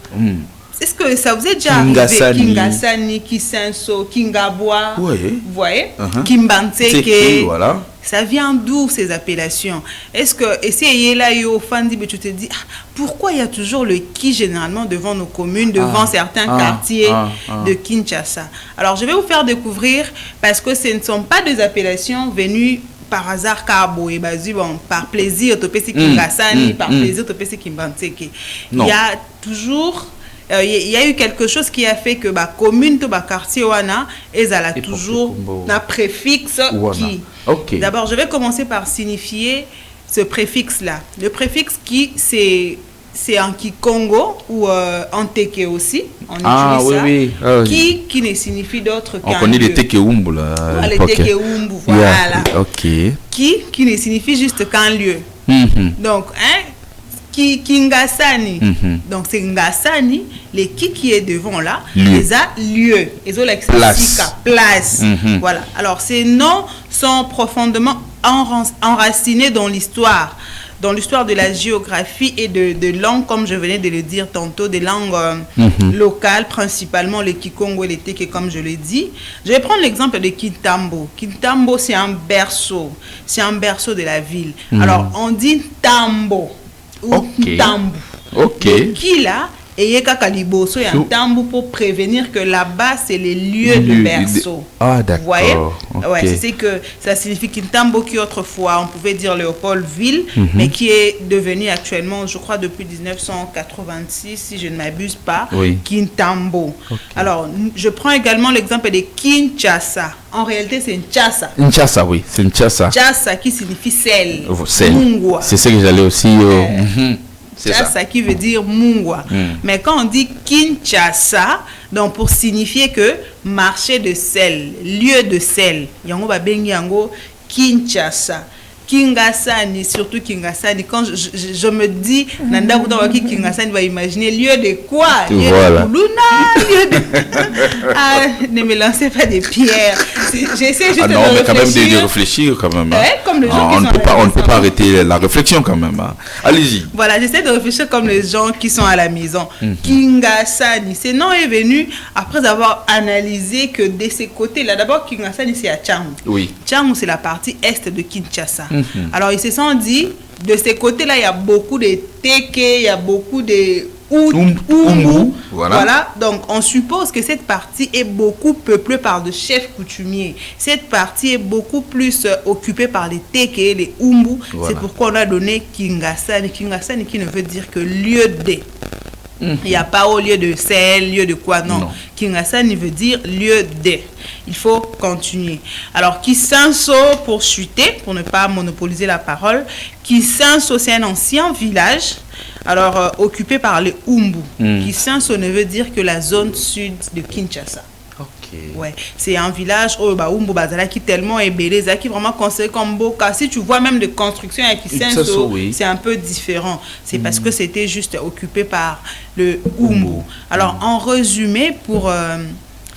Speaker 2: Est-ce que ça vous est déjà arrivé? Kingasani, Kinsenso, Kingabwa, vous voyez, Kimbanseke,
Speaker 1: voilà.
Speaker 2: Ça vient d'où ces appellations? Est-ce que, essayez là, tu te dis, pourquoi il y a toujours le qui généralement devant nos communes, devant certains quartiers de Kinshasa? Alors je vais vous faire découvrir, parce que ce ne sont pas des appellations venues par hasard, par plaisir, par plaisir, il y a toujours, il y a eu quelque chose qui a fait que la commune, le quartier, ils ont toujours un préfixe qui. Okay. D'abord, je vais commencer par signifier ce préfixe-là. Le préfixe qui, c'est en Kikongo ou en Teke aussi. On utilise ça. Qui ne signifie d'autre qu'un.
Speaker 1: On connaît les Tekeumbu là.
Speaker 2: Les Tekeumbu, voilà.
Speaker 1: Okay.
Speaker 2: Qui ne signifie juste qu'un lieu. Donc, Kingasani. Donc, c'est Ngasani. Les qui est devant là, les a lieu. Ils ont place. Voilà. Alors, ces noms sont profondément enracinés dans l'histoire. Dans l'histoire de la géographie et de langues, comme je venais de le dire tantôt, des langues locales, principalement les Kikongo et les Teke, comme je l'ai dit. Je vais prendre l'exemple de Kintambo. Kintambo, c'est un berceau. C'est un berceau de la ville. Alors, on dit Tambo ou Tambu. Qui là, et Kakaliboso et un Tambu pour prévenir que là-bas, c'est les lieux de berceau.
Speaker 1: Ah, d'accord.
Speaker 2: Vous voyez? Ouais, c'est que ça signifie Kintambo qui autrefois, on pouvait dire Léopoldville, mais qui est devenu actuellement, je crois, depuis 1986, si je ne m'abuse pas, Kintambo. Alors, je prends également l'exemple de Kinshasa. En réalité, c'est Nchasa.
Speaker 1: Nchasa, oui, c'est Nchasa.
Speaker 2: Nchasa qui signifie sel.
Speaker 1: Mungwa. C'est ce que j'allais aussi...
Speaker 2: C'est ça qui veut dire Mungwa. Mais quand on dit Kinshasa, donc pour signifier que marché de sel, lieu de sel, yango babengi yango Kinshasa. Kingasani, surtout Kingasani, quand je me dis, Nanda Boudawaki Kingasani va imaginer lieu de quoi? Lieu de Luna, lieu de... Ah, ne me lancez pas des pierres. J'essaie juste de réfléchir.
Speaker 1: Quand même de réfléchir quand même. Hein.
Speaker 2: Comme les gens
Speaker 1: on ne peut pas arrêter la réflexion quand même. Hein. Allez-y.
Speaker 2: Voilà, j'essaie de réfléchir comme les gens qui sont à la maison. Kingasani, ce nom est venu après avoir analysé que de ces côtés-là, d'abord Kingasani c'est à Tchangu.
Speaker 1: Oui.
Speaker 2: Tchangu c'est la partie est de Kinshasa. Alors ils se sont dit, de ces côtés-là, il y a beaucoup de Teke, il y a beaucoup de Umbu. Voilà. Donc on suppose que cette partie est beaucoup peuplée par de chefs coutumiers. Cette partie est beaucoup plus occupée par les Teke, les Umbu. Voilà. C'est pourquoi on a donné Kingasani. Kingasani qui ne veut dire que lieu de. Il n'y a pas au lieu de sel, lieu de quoi, non. Kingasani veut dire lieu de. Il faut continuer. Alors, Kisanso, pour chuter, pour ne pas monopoliser la parole, Kisanso, c'est un ancien village, alors occupé par les Umbu. Kisanso ne veut dire que la zone sud de Kinshasa. Ouais, c'est un village où Umbu Bazala qui tellement est belé, qui vraiment considéré comme Boka. Si tu vois même de construction à Kisenso, c'est un peu différent. C'est parce que c'était juste occupé par le Umbu. Alors, en résumé, pour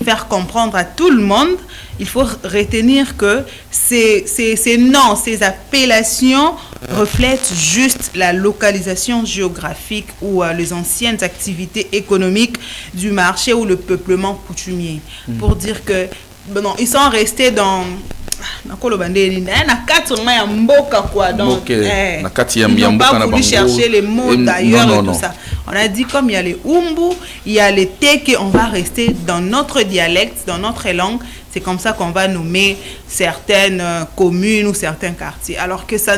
Speaker 2: faire comprendre à tout le monde, il faut retenir que ces noms, ces appellations reflètent juste la localisation géographique ou les anciennes activités économiques du marché ou le peuplement coutumier. Pour dire que non, ils sont restés dans ils n'ont pas voulu chercher les mots d'ailleurs et tout ça. On a dit comme il y a les Umbu, il y a les Teke, on va rester dans notre dialecte, dans notre langue. C'est comme ça qu'on va nommer certaines communes ou certains quartiers. Alors que ça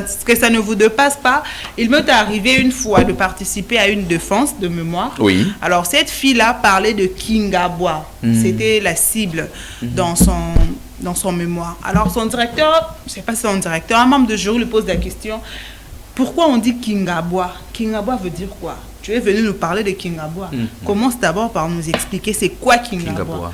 Speaker 2: ne vous dépasse pas. Il m'est arrivé une fois de participer à une défense de mémoire. Oui. Alors cette fille-là parlait de Kingabwa. C'était la cible dans son mémoire. Alors son directeur, je ne sais pas si c'est son directeur, un membre de jury lui pose la question, pourquoi on dit Kingabwa? Kingabwa veut dire quoi? Tu es venu nous parler de Kingabwa. Commence d'abord par nous expliquer c'est quoi Kingabwa.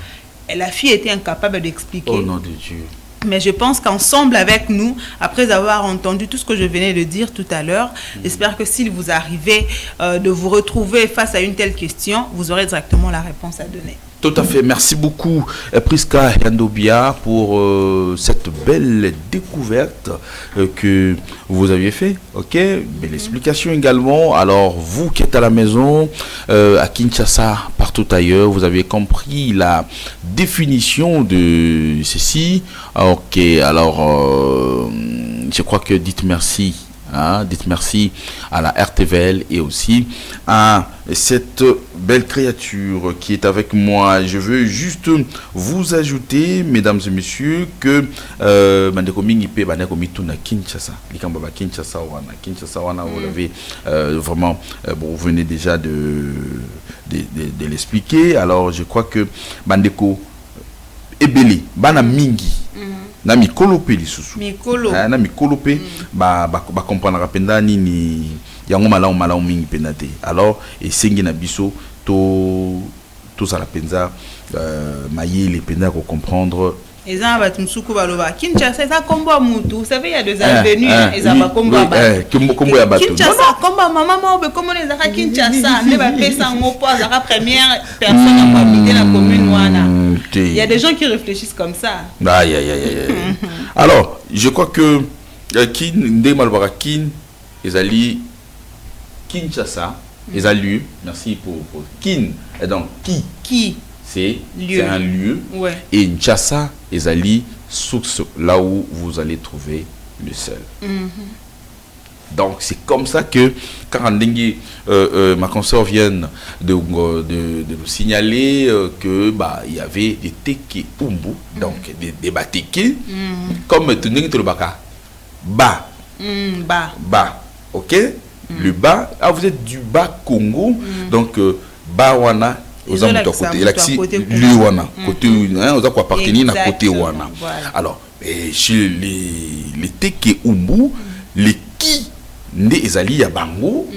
Speaker 2: Et la fille était incapable d'expliquer.
Speaker 1: Au nom de Dieu.
Speaker 2: Mais je pense qu'ensemble avec nous, après avoir entendu tout ce que je venais de dire tout à l'heure, j'espère que s'il vous arrivait de vous retrouver face à une telle question, vous aurez directement la réponse à donner.
Speaker 1: Tout à fait. Merci beaucoup, Priska Yandobia, pour cette belle découverte que vous aviez fait. Ok, belle explication également. Alors, vous qui êtes à la maison, à Kinshasa, partout ailleurs, vous avez compris la définition de ceci. Ok, alors, je crois que dites merci. Dites merci à la RTVL et aussi à cette belle créature qui est avec moi. Je veux juste vous ajouter, mesdames et messieurs, que Kinshasa, vous l'avez vraiment, vous venez déjà de l'expliquer. Alors je crois que Bandeko Ebeli, Bana Mingi. Na mikolo pe lisusu na mikolo pe ba comprendre rapenda nini yango malamu mingi penate. Alors esengi na biso to ça la penza mayele penda ko comprendre.
Speaker 2: Eza batumsuku baloba Kinshasa ça kombo mutu, vous savez il y a des avenues eza ba kombo ba
Speaker 1: kombo ya bato.
Speaker 2: Kinshasa kombo maman be kombo les aka Kinshasa ne ba pesa ngo za la première personne à habiter la commune wana. Il y a des gens qui réfléchissent comme ça.
Speaker 1: Aïe. Alors, je crois que Kin, Ndemalbarakin, Ezali, Kinshasa, Ezali, merci pour Kin, et donc qui c'est un lieu, ouais. Et Kinshasa, Ezali, source, là où vous allez trouver le sel. Donc c'est comme ça que quand ma consoeur vient de nous signaler que il y avait des Teke Umbu, donc des Bateke, comme Tuning Tolobaka, bas, ok, le bas, vous êtes du bas Congo, donc bas wana, aux hommes de côté, le wana, côté, aux hommes appartenir à côté wana. Alors, chez les Teke Umbu, les qui nde ezali ya bango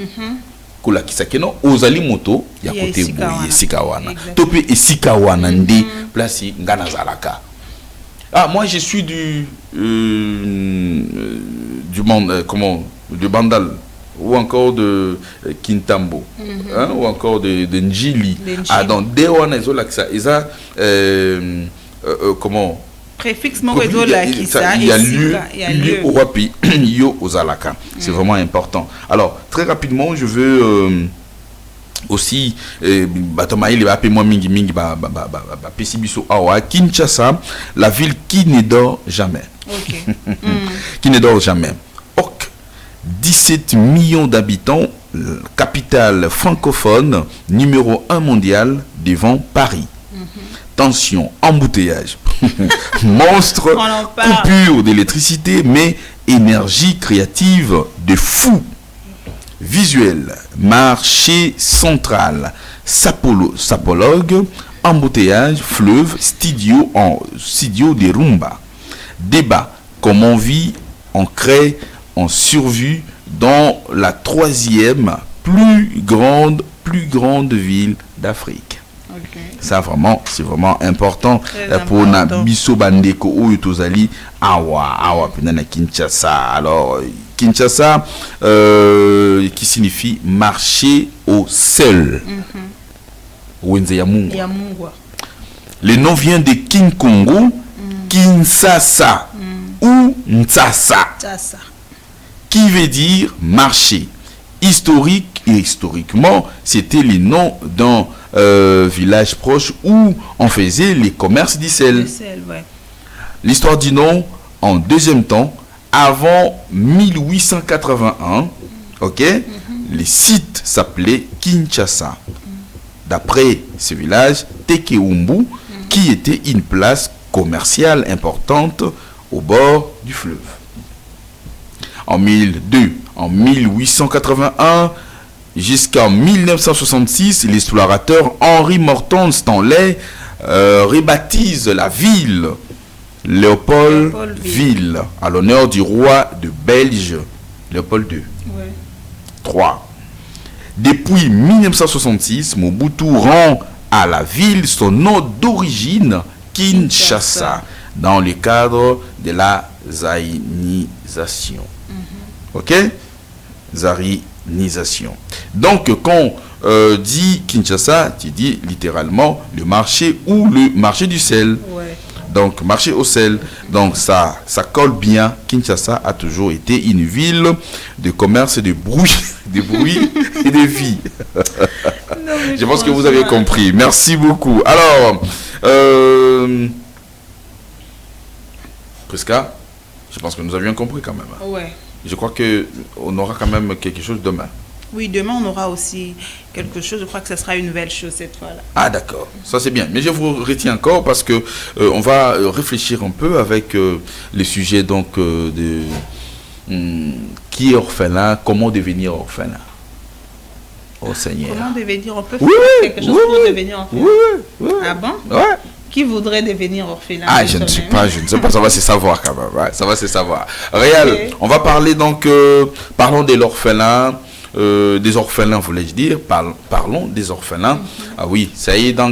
Speaker 1: kola kisakeno ozali moto ya kote boye esika wana to pe esika wana nde place ngana zalaka Ah, moi je suis du de Bandal, ou encore de Kintambo, hein, ou encore de Njili. Ah, donc dès on est là que ça, comment
Speaker 2: préfixe il
Speaker 1: y a lieu au Wapi, yo aux Alaka. C'est vraiment important. Alors très rapidement, je veux aussi Kinshasa, la ville qui ne dort jamais. Qui ne dort jamais. 17 millions d'habitants, capitale francophone, numéro 1 mondial devant Paris. Tension, embouteillage, monstre, coupure d'électricité, mais énergie créative de fou. Visuel, marché central, sapologue, embouteillage, fleuve, studio de rumba. Débat, comment on vit, on crée, on survit dans la 3e plus grande ville d'Afrique. Ça vraiment, c'est vraiment important pour Nabiso Bandeko ou Tozali Awa Penana Kinshasa. Alors Kinshasa qui signifie marcher au sel. Le nom vient de King Congo, Kinshasa ou Ntsasa, qui veut dire marcher. Historiquement, c'était le nom d'un village proche où on faisait les commerces du sel. L'histoire du nom, en deuxième temps, avant 1881, le site s'appelait Kinshasa. D'après ce village, Tekeumbu, qui était une place commerciale importante au bord du fleuve. En 1881 jusqu'en 1966, l'explorateur Henry Morton Stanley rebaptise la ville Léopoldville à l'honneur du roi de Belge Léopold II. 3. Depuis 1966, Mobutu rend à la ville son nom d'origine, Kinshasa, dans le cadre de la zaïnisation. Zaïnisation. Donc, quand dit Kinshasa, tu dis littéralement le marché ou le marché du sel. Donc, marché au sel. Donc, ça colle bien. Kinshasa a toujours été une ville de commerce, de bruit et de vie. Je pense que vous avez compris. Merci beaucoup. Alors, Prisca, je pense que nous avions compris quand même. Je crois qu'on aura quand même quelque chose demain.
Speaker 2: Oui, demain, on aura aussi quelque chose. Je crois que ce sera une nouvelle chose cette fois-là.
Speaker 1: Ah, d'accord. Ça, c'est bien. Mais je vous retiens encore parce que on va réfléchir un peu avec les sujets donc, de qui est orphelin, comment devenir orphelin. Oh, Seigneur.
Speaker 2: Comment devenir? On peut faire quelque chose pour devenir orphelin? Ah bon? Qui voudrait devenir orphelin?
Speaker 1: Ah, je ne sais pas, ça va se savoir quand même. Ça va se savoir. Réal, on va parler donc, parlons de l'orphelin, des orphelins, voulais-je dire. Parlons des orphelins. Ah oui, ça y est, dans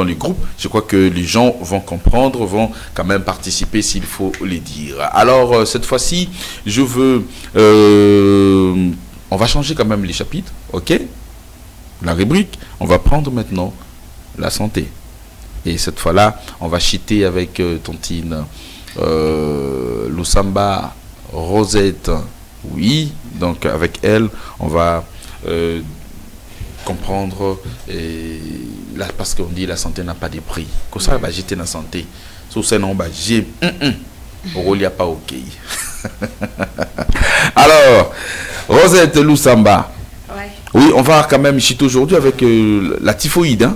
Speaker 1: les groupes, je crois que les gens vont comprendre, vont quand même participer s'il faut les dire. Alors, cette fois-ci, je veux... on va changer quand même les chapitres, la rubrique, on va prendre maintenant la santé. Et cette fois-là, on va chiter avec tontine Lusamba Rosette. Oui, donc avec elle, on va comprendre, là, parce qu'on dit la santé n'a pas de prix. Comme ça, bah, j'étais dans la santé. Sur ce nom, bah, j'ai... Il n'y a pas OK. Alors, Rosette Lusamba. Oui, on va quand même chiter aujourd'hui avec la typhoïde.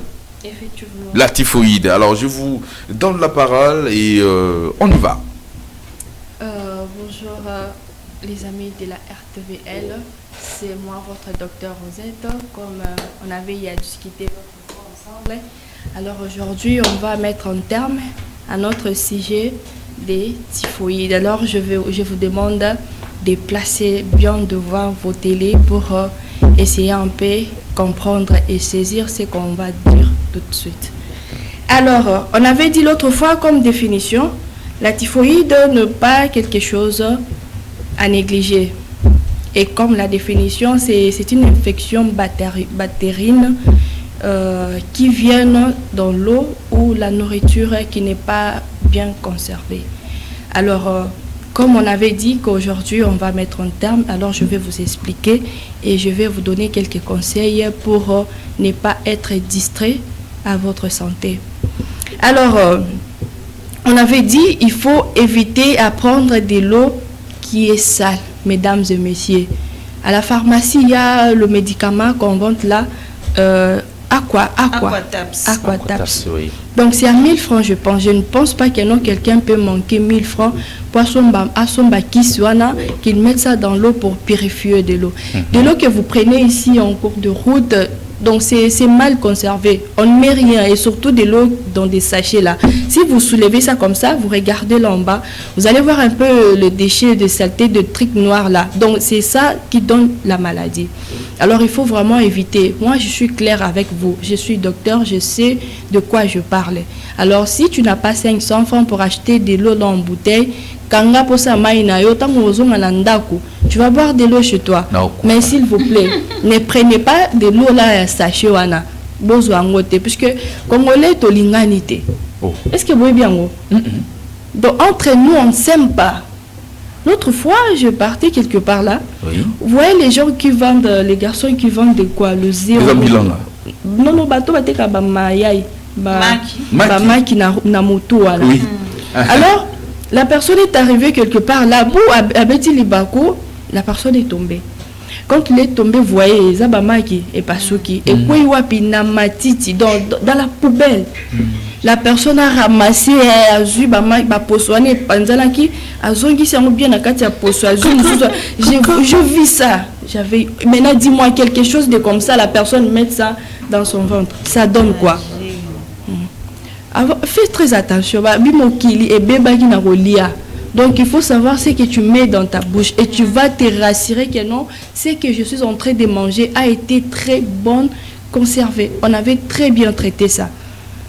Speaker 5: Effectivement.
Speaker 1: La typhoïde. Alors, je vous donne la parole et on y va.
Speaker 5: Bonjour les amis de la RTVL. C'est moi, votre docteur Rosette. Comme on avait y à discuter ensemble. Alors aujourd'hui, on va mettre un terme à notre sujet des typhoïdes. Alors, je vous demande de placer bien devant vos télés pour essayer un peu comprendre et saisir ce qu'on va dire tout de suite. Alors, on avait dit l'autre fois comme définition, La typhoïde n'est pas quelque chose à négliger. Et comme la définition, c'est une infection bactérienne qui vient dans l'eau ou la nourriture qui n'est pas bien conservée. Alors, comme on avait dit qu'aujourd'hui on va mettre un terme, alors je vais vous expliquer et je vais vous donner quelques conseils pour ne pas être distrait à votre santé. Alors, on avait dit il faut éviter à prendre de l'eau qui est sale, mesdames et messieurs. À la pharmacie, il y a le médicament qu'on vend là, Aquataps.
Speaker 1: Oui.
Speaker 5: Donc c'est à 1000 francs, je pense. Je ne pense pas que quelqu'un peut manquer 1000 francs pour qu'il mette ça dans l'eau pour purifier de l'eau. De l'eau que vous prenez ici en cours de route, donc c'est mal conservé. On ne met rien et surtout de l'eau dans des sachets là. Si vous soulevez ça comme ça, vous regardez là en bas, vous allez voir un peu le déchet de saleté, de trucs noirs là. Donc c'est ça qui donne la maladie. Alors il faut vraiment éviter. Moi je suis claire avec vous. Je suis docteur, je sais de quoi je parle. Alors si tu n'as pas 500 francs pour acheter de l'eau dans une bouteille, tu vas boire de l'eau chez toi. Mais s'il vous plaît, ne prenez pas de l'eau là à sachet wana. Puisque Congolais tolinganité. Est-ce que vous voyez bien? Donc entre nous on ne s'aime pas. L'autre fois, je partais quelque part là. Oui. Vous voyez les gens qui vendent, les garçons qui vendent de quoi? Le zéro. Non, bateau va te kaba mayai. Maki na moto wala. Alors, la personne est arrivée quelque part là, pour abeti libako, la personne est tombée. Quand il est tombé, vous voyez, Zabamaki et Pasuki, et quoi wapi na matiti dans la poubelle. La personne a ramassé, a vu ba posoane panzalaki, a zongi c'est bien na kati ya posoane. Je vis ça. J'avais maintenant dis-moi quelque chose de comme ça, la personne met ça dans son ventre. Ça donne quoi? Fais très attention, bimokili et bebaki na rolia. Donc il faut savoir ce que tu mets dans ta bouche et tu vas te rassurer que non, ce que je suis en train de manger a été très bon, conservé. On avait très bien traité ça.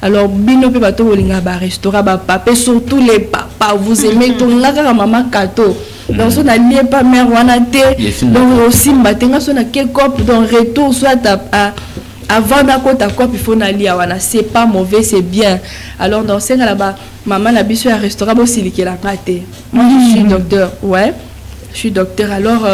Speaker 5: Alors bino pe bato bolinga ba restaurant ba papa, surtout les papas, vous aimez ton la maman kato. Donc on a lié pas mère wana te. Donc aussi matenga son a quel cop dans retour soit avant d'accord ta cop il faut n'aller wana, c'est pas mauvais, c'est bien. Alors dans ce cas là-bas, maman la biso à restaurant aussi li la raté. Moi je suis docteur, ouais. Je suis docteur alors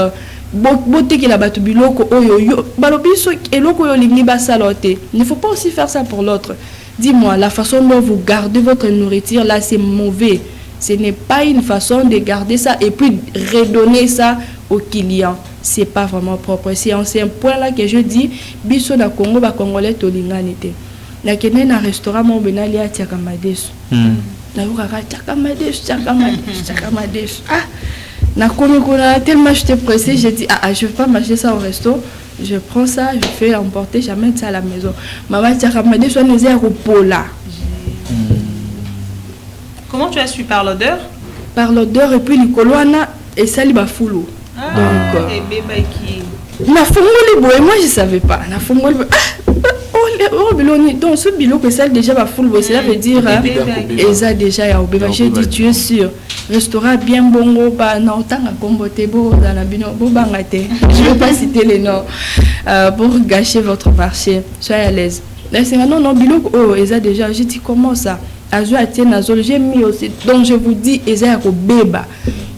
Speaker 5: beauté qui la batu biloko oyo balobiso eloko yo lingi ba saloté. Il ne faut pas aussi faire ça pour l'autre. Dis-moi, la façon dont vous gardez votre nourriture, là, c'est mauvais. Ce n'est pas une façon de garder ça et puis redonner ça aux clients. Ce n'est pas vraiment propre. C'est un point là que je dis, biso na Congo, ba Congolais tolinganité. Na kene na restaurant mo benali a tiakamadesu. Na ukaka tiakamadesu. Ah, na komi kona tellement j'étais pressée, j'ai dit je vais pas m'acheter ça au resto. Je prends ça, je fais emporter, j'amène ça à la maison. Maman tiakamade soit nezé à pola.
Speaker 2: Comment tu as su par l'odeur?
Speaker 5: Par l'odeur et puis les coloana et ça li ba foulou. Donc
Speaker 2: et bébé qui
Speaker 5: na fongoli boy, moi je savais pas. Na fongoli oh biloni donc ce bilo que ça déjà ba foulou, cela veut dire et ça déjà ya bébé. J'ai dit tu es sûr restaurant bien bongo ba na otanga kombote bo dans la bino bo bangate. Je vais pas citer les noms pour gâcher votre marché. Soyez à l'aise. Là c'est non bilo oh et ça déjà j'ai dit comment ça azu atien azol j'ai mis aussi donc je vous dis et ça ko beba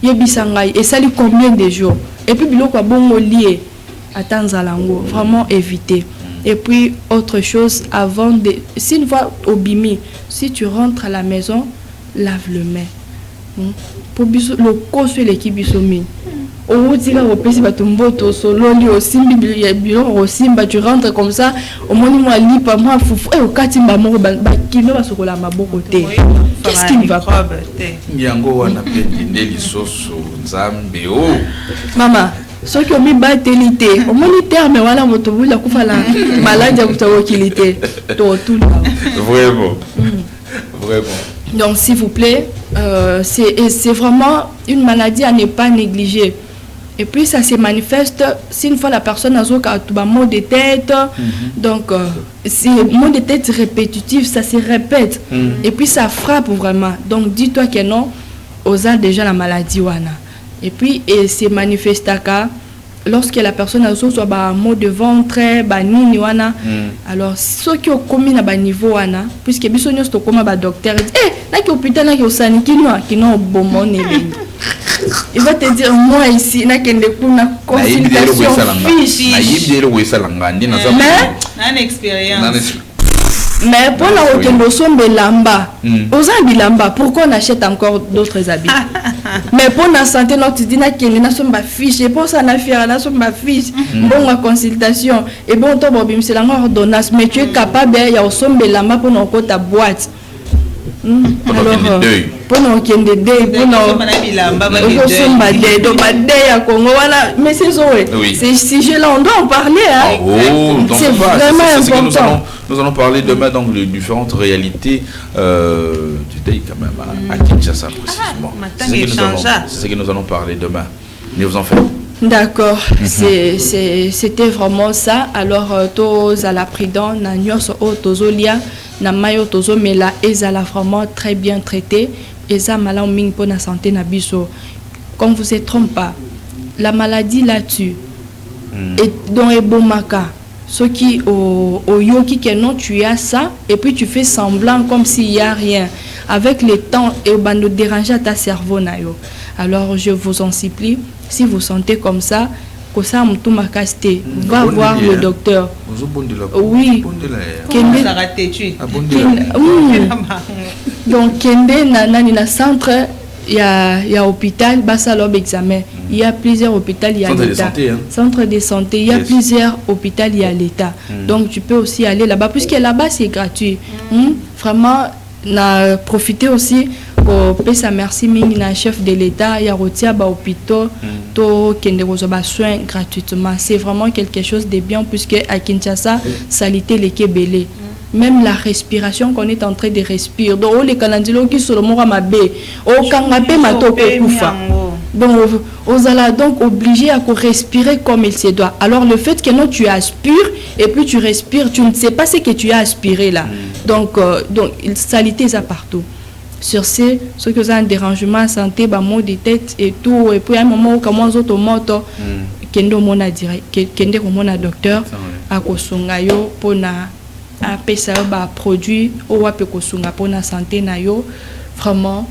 Speaker 5: yebisangai et ça lui combien de jours et puis bilo ko bongo lié atanzalango vraiment éviter. Et puis autre chose avant de si une fois au bimi si tu rentres à la maison lave le main. Pour biso le coso l'équipe bisomi au tika au pesi batumboto solo li aussi bilo aussi tu rentres comme ça au moins moi lipa moi fufu et au katimba mo ba kino ba sokola maboko te. Qu'est-ce qui ne va pas?
Speaker 1: Nyango wana pende ndeli soso nzambe o
Speaker 5: maman ce qui mi batelité au moins terme wala moto bula kufala malade ya kutawokilité tout là
Speaker 1: vraiment vraiment.
Speaker 5: Donc s'il vous plaît c'est vraiment une maladie à ne pas négliger. Et puis ça se manifeste si une fois la personne a un mot de tête, donc c'est mot de tête répétitif, ça se répète et puis ça frappe vraiment. Donc dis-toi que non, osa déjà la maladie wana. Et puis et se manifestaka lorsque la personne a soit ba maux de ventre, ba nini wana. Alors ceux qui ont commis na ba niveau wana, puisque biso nyos to koma ba docteur, na ki hôpital na ki osani ki no bomon eleng. Il va te dire moi ici na kende kuna consultation fiche.
Speaker 1: Na yibde lo wesa langandi na zamu.
Speaker 2: Na une expérience.
Speaker 5: Mais pour la route sombe lamba, aux bilamba, pourquoi on achète encore d'autres habits? Mais pour la santé, notre dit qu'il n'a somba fiche, et pour ça na fière na somba fiche, bon la consultation, et bon toi bobim c'est la ordonnance, mais tu es capable il y a sombe lamba pour nos ta boîte. Alors pour nos qui des deuil, pour nos somba deuil, donc deuil à Congo voilà, mais c'est ça c'est si je là on doit en parler hein. C'est vraiment important.
Speaker 1: Nous allons parler demain donc de différentes réalités du deuil quand même à Kinshasa précisément. C'est ce que nous allons parler demain. Ne vous en faites.
Speaker 5: D'accord, c'était vraiment ça. Alors tous à la prudent, na nyos o tozolia, na mayo tozo mela ezala vraiment très bien traité. Eza malam ming pour la santé na biso. Comme vous ne trompez pas, la maladie la tue. Et dans les bons maka. Ce qui au yoki que non tu as ça et puis tu fais semblant comme s'il n'y a rien avec le temps et va nous déranger à ta cerveau nayo. Alors je vous en supplie, si vous sentez comme ça que ça me tout ma casté, va voir le docteur. Oui. Donc kende na centre il y a hôpital, basa lob examen. Il y a plusieurs hôpitaux, il y a l'État. Centre de santé, il y a plusieurs hôpitaux, il y a l'État. Donc tu peux aussi aller là-bas, puisque là-bas c'est gratuit. Vraiment, na profiter aussi pour payer sa merci mingi na chef de l'État, il y a rotia ba hôpitaux, to kende ba soins gratuitement. C'est vraiment quelque chose de bien, puisque à Kinshasa, salité les kebele. Même la respiration qu'on est en train de respirer. Donc, les Canadiens qui sont le mot à bé, au Kangapé Matoko Koufa. Donc, on allons donc obligé à respirer comme il se doit. Alors, le fait que non, tu aspires et puis tu respires, tu ne sais pas ce que tu as aspiré là. Donc il salité ça partout. Sur ce que vous avez un dérangement santé, bah, maux de tête et tout. Et puis, à un moment où, comme on autres moto, kendo mona direct, kende mona docteur, à Kosungayo, pour na. Après ça, produit ou pour la santé nayo. Vraiment,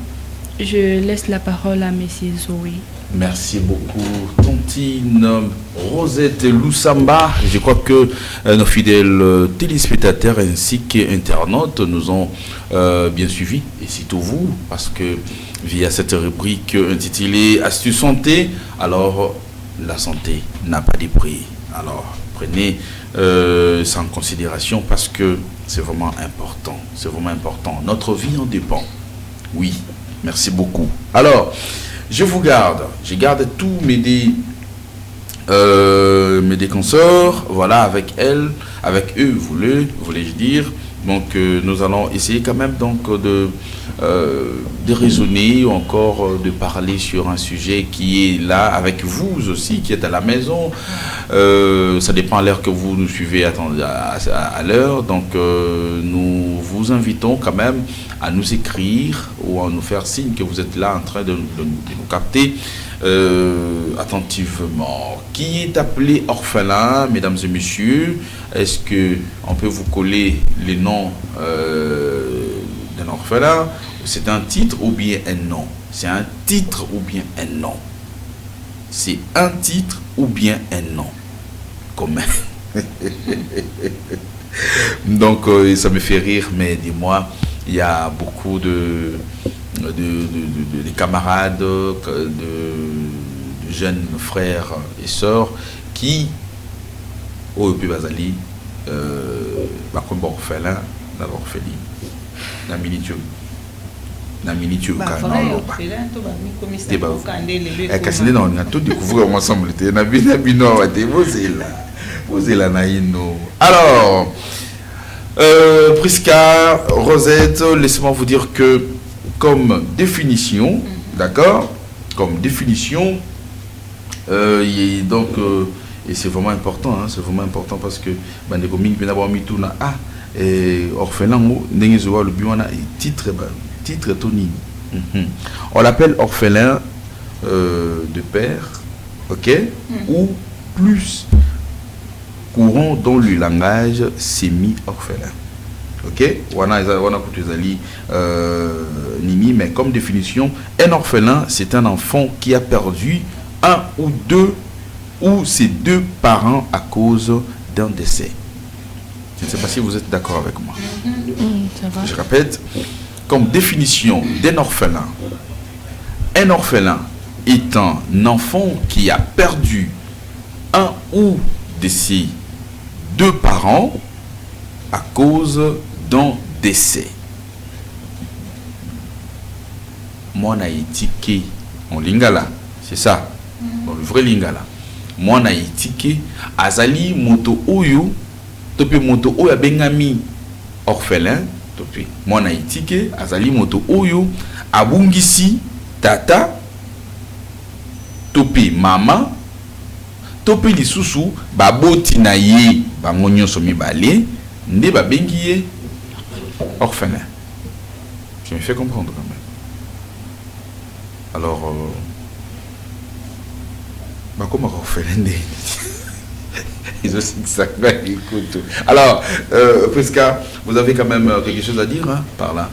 Speaker 5: je laisse la parole à Monsieur Zoé.
Speaker 1: Merci beaucoup, Tontine Rosette Lusamba. Je crois que nos fidèles téléspectateurs ainsi qu'internautes nous ont bien suivis, et surtout vous, parce que via cette rubrique intitulée Astuce Santé, alors la santé n'a pas de prix. Alors prenez ça en considération parce que c'est vraiment important. C'est vraiment important. Notre vie en dépend. Oui, merci beaucoup. Alors, je vous garde. Je garde tous mes consorts. Voilà, avec elles, avec eux, voulais-je dire. Donc, nous allons essayer quand même donc de raisonner ou encore de parler sur un sujet qui est là avec vous aussi, qui est à la maison. Ça dépend à l'heure que vous nous suivez à l'heure. Donc, nous vous invitons quand même à nous écrire ou à nous faire signe que vous êtes là en train de nous capter attentivement. Qui est appelé orphelin, mesdames et messieurs? Est-ce que on peut vous coller les noms d'un orphelin? C'est un titre ou bien un nom? C'est un titre ou bien un nom? C'est un titre ou bien un nom? Comment? Donc ça me fait rire, mais dis-moi, il y a beaucoup de camarades, de jeunes frères et sœurs qui au Bazali comme orphelin dans l'orpheline na miniature alors Prisca, Rosette, laissez-moi vous dire que comme définition, d'accord, comme définition, donc et c'est vraiment important, hein, c'est vraiment important parce que orphelin le titre Tony On l'appelle orphelin de père, ok, ou plus courant dans le langage semi-orphelin. Ok, Nimi, mais comme définition, un orphelin, c'est un enfant qui a perdu un ou deux ou ses deux parents à cause d'un décès. Je ne sais pas si vous êtes d'accord avec moi.
Speaker 5: Ça va.
Speaker 1: Je répète, comme définition d'un orphelin, un orphelin est un enfant qui a perdu un ou de ses deux parents à cause d'un décès. Moi, na étiqué en lingala, c'est ça, dans le vrai lingala. Moi, na étiqué azali moto oyo, topi moto oyo bengami orphelin, topi. Moi, na étiqué azali moto oyo abungisi tata, topi mama, topi lisusu baboti na ye bangonyo somi balé, nde babengi ye orphelin. Je me fais comprendre quand même. Alors, comment orphelin ils aussi ça écoute. Alors, Prisca, vous avez quand même quelque chose à dire par là?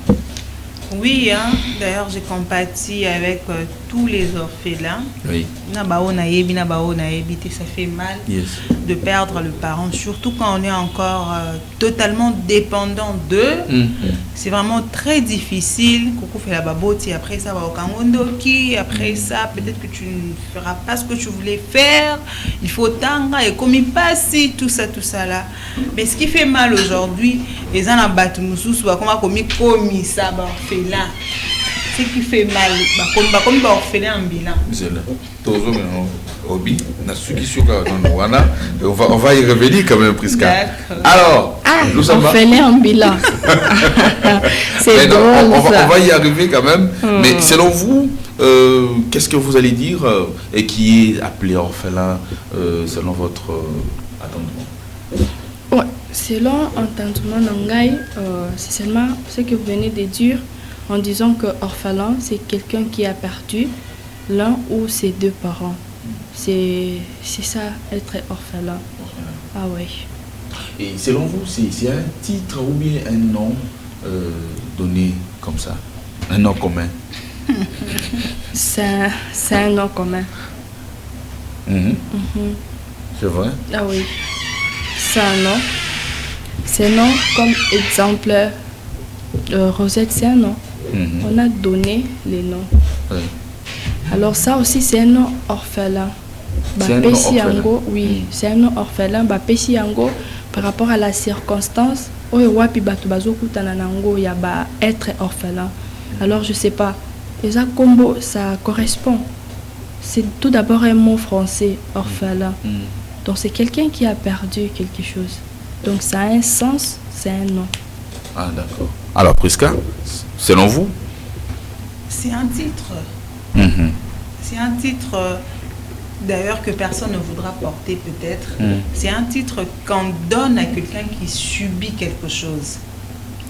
Speaker 2: Oui, hein? D'ailleurs, j'ai compatis avec tous les orphelins.
Speaker 1: Oui.
Speaker 2: Ça fait mal de perdre le parent, surtout quand on est encore totalement dépendant d'eux. C'est vraiment très difficile. Après ça, après ça, peut-être que tu ne feras pas ce que tu voulais faire. Il faut tanga et comme il passe, tout ça là. Mais ce qui fait mal aujourd'hui, les gens ont battu ça, là. Ce qui fait mal, comme orphelin en bilan.
Speaker 1: On va y revenir quand même, Prisca. Alors, nous sommes
Speaker 5: orphelin en bilan. C'est drôle.
Speaker 1: On va y arriver quand même. Mais selon vous, qu'est-ce que vous allez dire et qui est appelé orphelin selon votre entendement?
Speaker 5: Ouais, selon entendement Nangai, c'est seulement ce que vous venez de dire en disant que orphelin, c'est quelqu'un qui a perdu l'un ou ses deux parents. C'est ça, être orphelin. Ah oui.
Speaker 1: Et selon vous, c'est un titre ou bien un nom donné comme ça? Un nom commun?
Speaker 5: C'est un nom commun.
Speaker 1: C'est vrai?
Speaker 5: Ah oui. C'est un nom. C'est un nom comme exemple. Rosette, c'est un nom. On a donné les noms. Oui. Alors ça aussi, c'est un nom orphelin.
Speaker 1: C'est un nom orphelin.
Speaker 5: Oui, c'est un nom orphelin. Par rapport à la circonstance, être orphelin. Alors je sais pas. Et ça, combo, ça correspond. C'est tout d'abord un mot français, orphelin. Donc c'est quelqu'un qui a perdu quelque chose. Donc ça a un sens, c'est un nom.
Speaker 1: Ah d'accord. Alors Prisca, selon vous?
Speaker 2: C'est un titre. C'est un titre d'ailleurs que personne ne voudra porter peut-être. C'est un titre qu'on donne à quelqu'un qui subit quelque chose.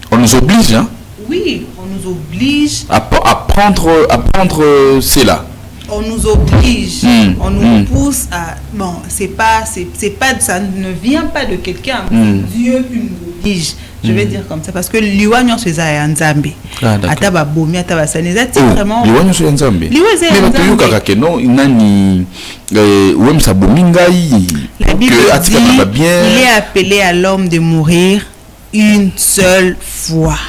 Speaker 1: On nous oblige, hein? Oui,
Speaker 2: on nous oblige
Speaker 1: à prendre cela.
Speaker 2: On nous oblige, on nous pousse à... Bon, c'est pas, ça ne vient pas de quelqu'un. Dieu qui nous oblige. Je vais dire comme ça parce que liwanyo c'est Nzambe. Ataba bomi ataba saneza vraiment.
Speaker 1: Liwanyo c'est Nzambe. Mais tu yoka non inani ouem sa bomi ngai.
Speaker 2: La Bible dit il est appelé à l'homme de mourir une seule fois.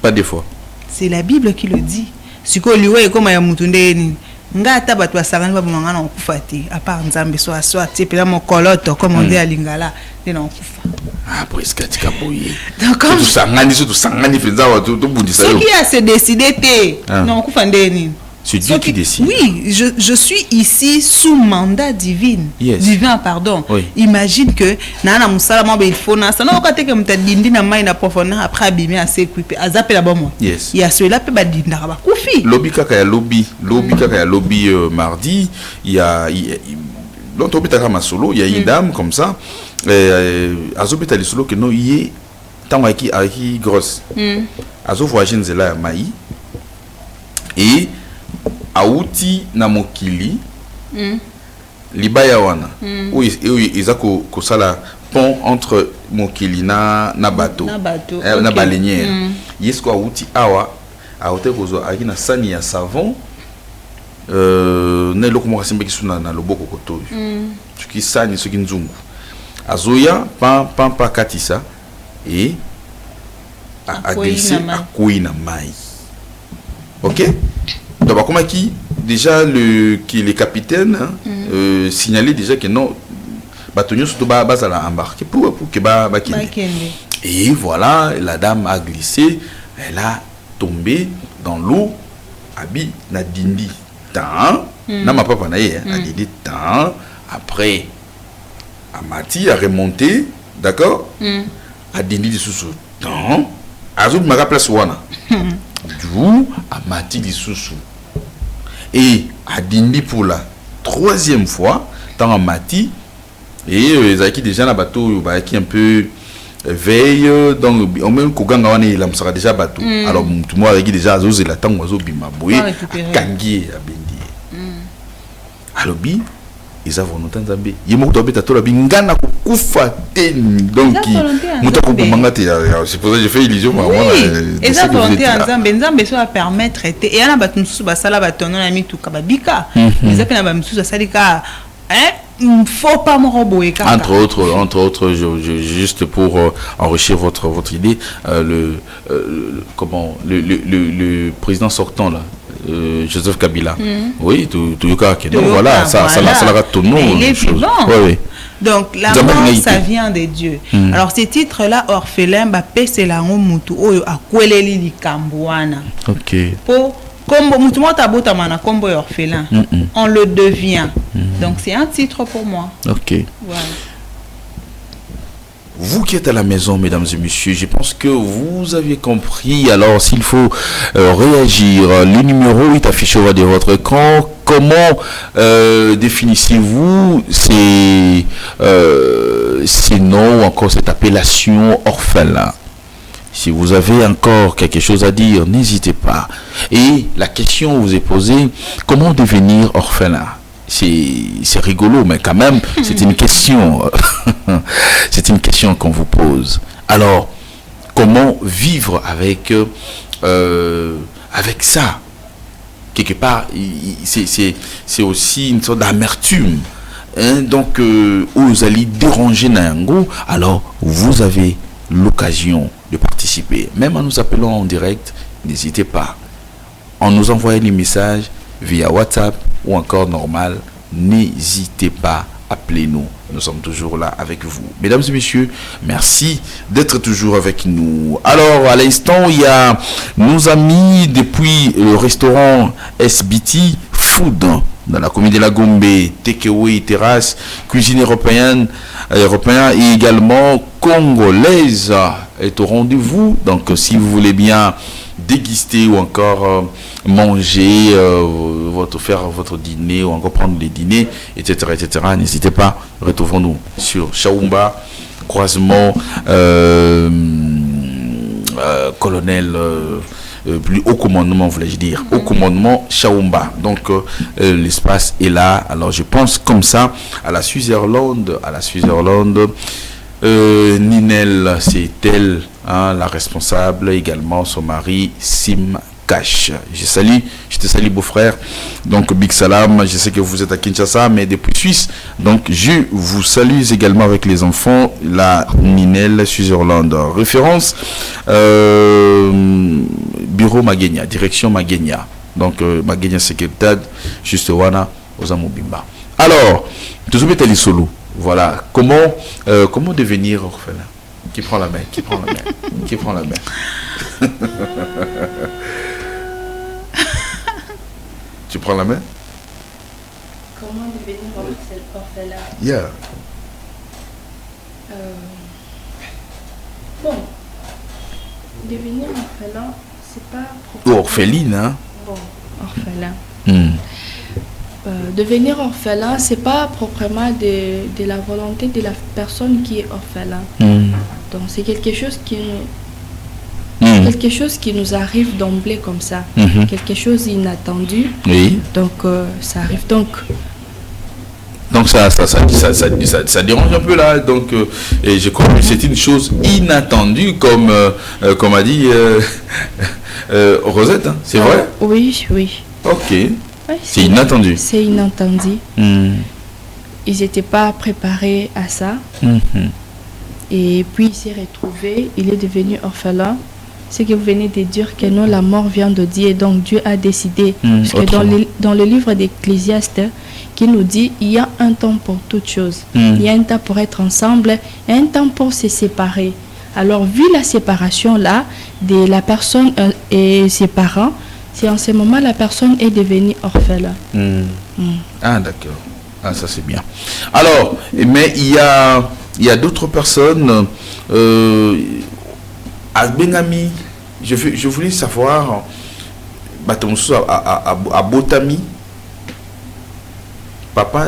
Speaker 1: Pas deux fois.
Speaker 2: C'est la Bible qui le dit. Siko liwe comme ya mutunde ni. Nga ataba tu asangani ba bomanga na okufati à part Nzambe soit tipela mon colotte comme on dit à Lingala de na okufa.
Speaker 1: Ah, Prisca, tu capoyé.
Speaker 2: Donc, comme
Speaker 1: tout
Speaker 2: ce qui a se décidé, non, c'est
Speaker 1: Dieu qui décide.
Speaker 2: Oui, je suis ici sous mandat divin. Divin, pardon.
Speaker 1: Oui.
Speaker 2: Imagine que Nana Moussala il faut na ça non quand tu me dindi na mai na profondeur après abîmer assez équipé azapé là-bas moi.
Speaker 1: Yes.
Speaker 2: Il y a cela peut ba dinda ba koufi.
Speaker 1: Lobby kaka ya lobby mardi, il y a l'autre masolo, il y a une dame comme ça. Azobeta les solo que non y est tant qui grosse. Azo voyage nzela ya mai. et auti na mokili libaya wana oui ezako ko sala pont entre mokili na bateau na baleinière yesko auti awa aote kozo aki na sani ya savon na eloko moko asimba kisuna na loboko kotoyo soki sani soki nzungu azoya pa katisa et a glissé à Kouina Mai. Ok? Donc, comme qui déjà le capitaine signalait déjà que non, Batonio surtout bas à la embarquer pour que et voilà, la dame a glissé, elle a tombé dans l'eau, abi na dindi temps, na ma papa na a dindi temps après Amati a remonté, d'accord? A dindi de sous temps. Azoub m'a place wana. Du Amati di Soussou. Et a dindi pour la 3e fois dans Amati et Zaki déjà na bateau qui un peu veille donc au même Koganga wana il sera déjà bateau. Alors tout moi avec déjà Azouz et la temps oiseau bima boy kangi a bendi. Alors bi ils ont volonté nzambe yemo to beta to la bingana ko kufa ten donc mutako bomanga te c'est pour ça que j'ai fait illusion moi
Speaker 2: ils ont volonté nzambe so a permettre et yana batunsu basala batono na mituka babika ils ont na bamsusu salika faut pas me roboer
Speaker 1: entre autres juste pour enrichir votre idée le président sortant là Joseph Kabila. Oui, tout le cas. Donc voilà, ça va tourner.
Speaker 2: Il est vivant.
Speaker 1: Oui.
Speaker 2: Donc la mort, ça vient de Dieu. Alors ces titres-là, orphelin, c'est la mutu oyo akweleli likambwana.
Speaker 1: Ok.
Speaker 2: Pour comme mutumo tabota mana kombo orphelin, on le devient. Donc c'est un titre pour moi.
Speaker 1: Ok.
Speaker 2: Voilà.
Speaker 1: Vous qui êtes à la maison, mesdames et messieurs, je pense que vous avez compris. Alors, s'il faut réagir, le numéro est affiché au bas de votre écran. Comment définissez-vous ces noms ou encore cette appellation orphelin? Si vous avez encore quelque chose à dire, n'hésitez pas. Et la question vous est posée, comment devenir orphelin? C'est rigolo, mais quand même, c'est une question. C'est une question qu'on vous pose. Alors, comment vivre avec ça? Quelque part, c'est aussi une sorte d'amertume. Hein? Donc, vous allez déranger Nango, alors vous avez l'occasion de participer. Même en nous appelant en direct, n'hésitez pas. En nous envoyant des messages via WhatsApp ou encore normal, n'hésitez pas, appelez-nous. Nous sommes toujours là avec vous. Mesdames et messieurs, merci d'être toujours avec nous. Alors, à l'instant, il y a nos amis depuis le restaurant SBT Food dans la commune de la Gombe, takeaway, terrasse, cuisine européenne et également congolaise est au rendez-vous. Donc, si vous voulez bien déguster ou encore manger, faire votre dîner ou encore prendre les dîners, etc. N'hésitez pas, retrouvons-nous sur Chaoumba, croisement colonel plus haut commandement, voulais-je dire, au commandement Chaoumba. Donc l'espace est là. Alors je pense comme ça à la Switzerland, Ninel, c'est elle, hein, la responsable, également son mari Sim Cash. Je te salue beau-frère. Donc big salam, je sais que vous êtes à Kinshasa, mais depuis Suisse. Donc je vous salue également avec les enfants, la Ninel Switzerland. Référence bureau Magenia, direction Magenia. Donc Magenia Secretariat, juste wana Ozamobimba. Alors, tout ce que solo. Voilà, comment devenir orphelin? Qui prend la main? Qui prend la main? Tu prends la main?
Speaker 5: Comment devenir orphelin?
Speaker 1: Yeah.
Speaker 5: Bon, devenir orphelin, c'est pas...
Speaker 1: Orpheline, hein?
Speaker 5: Bon, orphelin. Devenir orphelin, c'est pas proprement de la volonté de la personne qui est orphelin. Donc c'est quelque chose qui quelque chose qui nous arrive d'emblée comme ça, quelque chose d'inattendu.
Speaker 1: Oui.
Speaker 5: Donc ça arrive donc.
Speaker 1: Donc ça dérange un peu là. Donc et je crois que c'est une chose inattendue comme comme a dit Rosette. Hein, c'est vrai?
Speaker 5: Oui, oui.
Speaker 1: Ok.
Speaker 5: Ouais,
Speaker 1: c'est inattendu.
Speaker 5: C'est inattendu. Ils n'étaient pas préparés à ça. Et puis il s'est retrouvé, il est devenu orphelin. Ce que vous venez de dire, que non, la mort vient de Dieu, donc Dieu a décidé. Parce que dans le livre d'Ecclésiaste, qui nous dit, il y a un temps pour toutes choses. Il y a un temps pour être ensemble et un temps pour se séparer. Alors, vu la séparation-là de la personne et ses parents, c'est en ce moment la personne est devenue orphelin.
Speaker 1: Ah, d'accord. Ah, ça c'est bien. Alors, mais il y a d'autres personnes... à Bengami, je voulais savoir, à Botami, papa,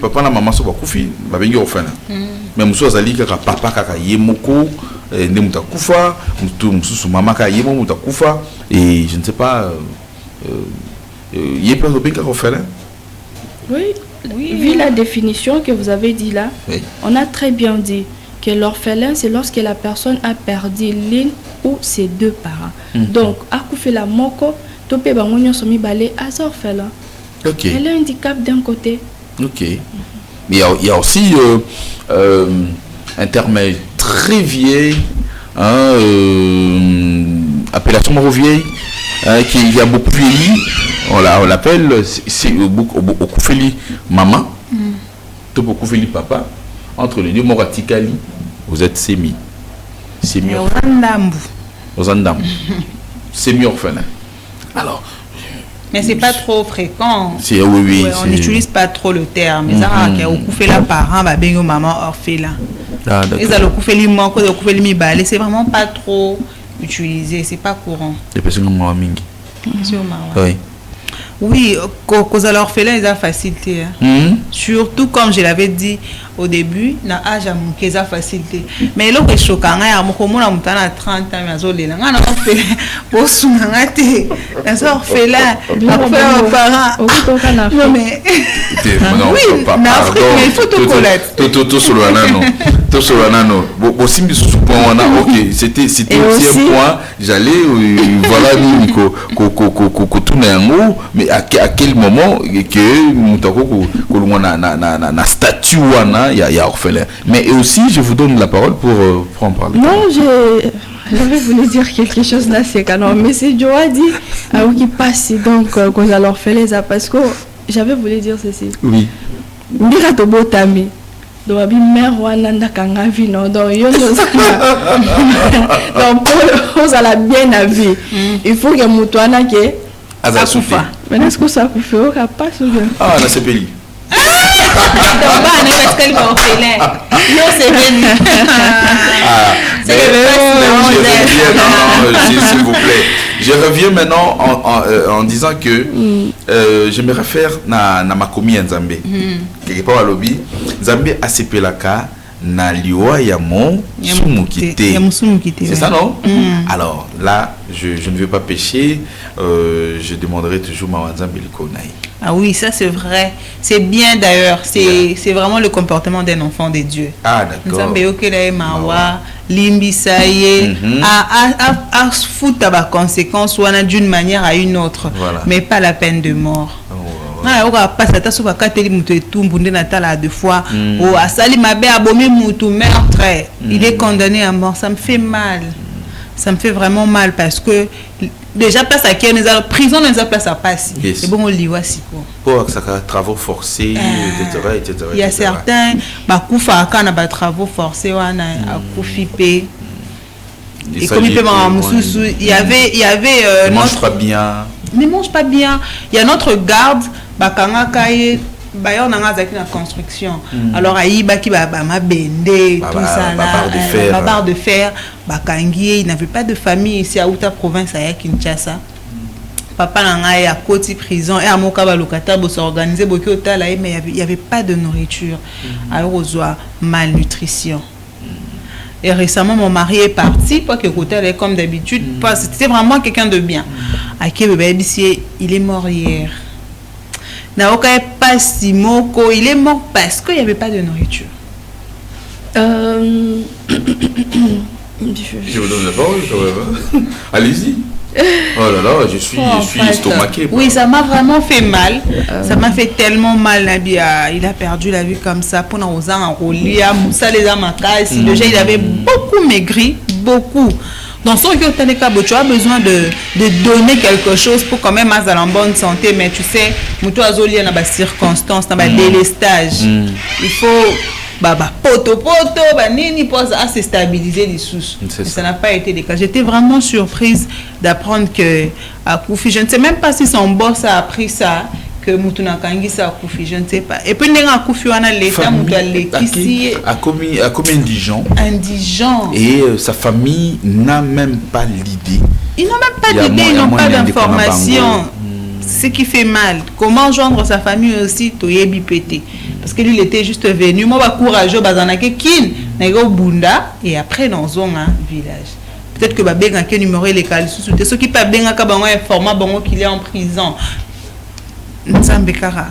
Speaker 1: papa la maman sont koufi, babengi orphelin. Mais muso azali kaka papa kaka yemoko, ne mutakufa, musu maman kaka yemo mutakufa, et je ne sais pas, yé plein de benga orphelin.
Speaker 5: Oui, vu la définition que vous avez dit là, on a très bien dit que l'orphelin, c'est lorsque la personne a perdu l'un ou ses deux parents. Donc, akoufe la moko, topé bangonyo somi balé, az orphelin.
Speaker 1: Ok.
Speaker 5: Elle a un handicap d'un côté.
Speaker 1: Ok. Mais il y a aussi un terme très vieil, appellation moro vieille, qui a beaucoup vieilli. On l'appelle, c'est au koufeli maman, tout au koufeli papa. Entre les deux, Moratikali, vous êtes semi. Ozandam. Semi-orphelin. Alors.
Speaker 2: Mais c'est pas trop fréquent.
Speaker 1: Oui,
Speaker 2: on n'utilise pas trop le terme. Mais ça, il y a beaucoup fait la parent, maman orphelin. Ils ont beaucoup fait c'est vraiment pas trop utilisé, c'est pas courant.
Speaker 1: Les personnes ont mingi. Oui.
Speaker 2: Oui, cause à l'orphelin, ils ont facilité. Surtout comme je l'avais dit au début, na âge à mon qu'ils ont facilité. Mais là, c'est choquant. Il y a mon commune à 30 ans, mais à Zolé, là, on a fait pour soumanger. Les orphelins, parents. Non mais. Oui, mais il faut tout connaître.
Speaker 1: Tout sur le nano. Tout sur le nano. Bon, si je point, ok, c'était aussi un point. J'allais, voilà, mais à quel moment que nous avons statut il y a orphelin. Mais aussi, je vous donne la parole pour en parler.
Speaker 5: Non, j'avais voulu dire quelque chose là, c'est canon. Mais c'est Joe a dit, qui passe donc quand à l'orphelin, parce que j'avais voulu dire ceci.
Speaker 1: Oui.
Speaker 5: Mira to botami. Donc abi mère wananda kanga vino donc yo donc pour la bien à vie. Il faut que mutuana que
Speaker 1: Azakufa.
Speaker 5: Mais est-ce que ça fait au pas ou bien?
Speaker 1: Ah, là c'est peli. S'il vous plaît. Je reviens maintenant en disant que je me réfère à ma commune Nzambe. Quelque part à lobby, Nzambe a sepelaka na liwa ya mon sumukite. C'est ça non? Alors là, je ne veux pas pécher. Je demanderai toujours ma Nzambe likonai.
Speaker 2: Ah oui, ça c'est vrai. C'est bien d'ailleurs. C'est vraiment le comportement d'un enfant de Dieu.
Speaker 1: Ah d'accord.
Speaker 2: Nzambe okela mawa limbisaye à foutre à conséquence ou d'une manière à une autre.
Speaker 1: Voilà.
Speaker 2: Mais pas la peine de mort. On va passer à ça kateli mutu etumbu natala deux fois ou asali mabe abomi mutu meurtre. Il est condamné à mort. Ça me fait mal. Ça me fait vraiment mal parce que déjà place à qui on a prison on a place à passer. Et bon on liwa siko.
Speaker 1: Pour ça travaux forcés etc.
Speaker 2: Il y a certains bakufa kana ba travaux forcés wana akufipe. Et comme il peut il y avait
Speaker 1: mange pas bien.
Speaker 2: Ne mange pas bien. Il y a notre garde bakanga kaye bayo nanga zaki na construction. Alors aïba qui ba ma bende tout ça là barre de fer bakangi il n'avait pas de famille ici à Outa province à Kinshasa. Papa nanga ya koti prison et à moka ba locataire bo s'organiser boki otala mais il y avait pas de nourriture. Alors on malnutrition. Et récemment, mon mari est parti, pas que côté allait comme d'habitude, c'était vraiment quelqu'un de bien. Il est mort hier. Naoka est pas si moko, il est mort parce qu'il n'y avait pas de nourriture.
Speaker 1: Je vous donne la parole quand même. Allez-y. Oh là là, je suis estomaqué.
Speaker 2: Oui, ça m'a vraiment fait mal. Ça m'a fait tellement mal, Nabia. Il a perdu la vie comme ça. Pour nous enrouler, Moussa les amakas. Déjà, il avait beaucoup maigri, beaucoup. Dans son cas, tu as besoin de donner quelque chose pour quand même être en bonne santé. Mais tu sais, tu as des circonstances, des délestages. Il faut poto nini pour se stabiliser les sous. Ça n'a pas été le cas. J'étais vraiment surprise d'apprendre que Akufi, je ne sais même pas si son boss a appris ça, que Mutuna Kangi ça Akufi, je ne sais pas. Et puis Akufi on a l'état ici
Speaker 1: a commis indigent.
Speaker 2: Indigent.
Speaker 1: Et sa famille n'a même pas l'idée.
Speaker 2: Ils n'ont même pas d'idée, ils n'ont pas d'information. Ce qui fait mal. Comment joindre sa famille aussi, Toyebi pété. Parce que lui, il était juste venu. Moi, je suis courageux, et après, dans un village. Peut-être que Babé a numéro les calissous. Ceux qui peuvent bien informer qu'il est en prison. Nzambekara.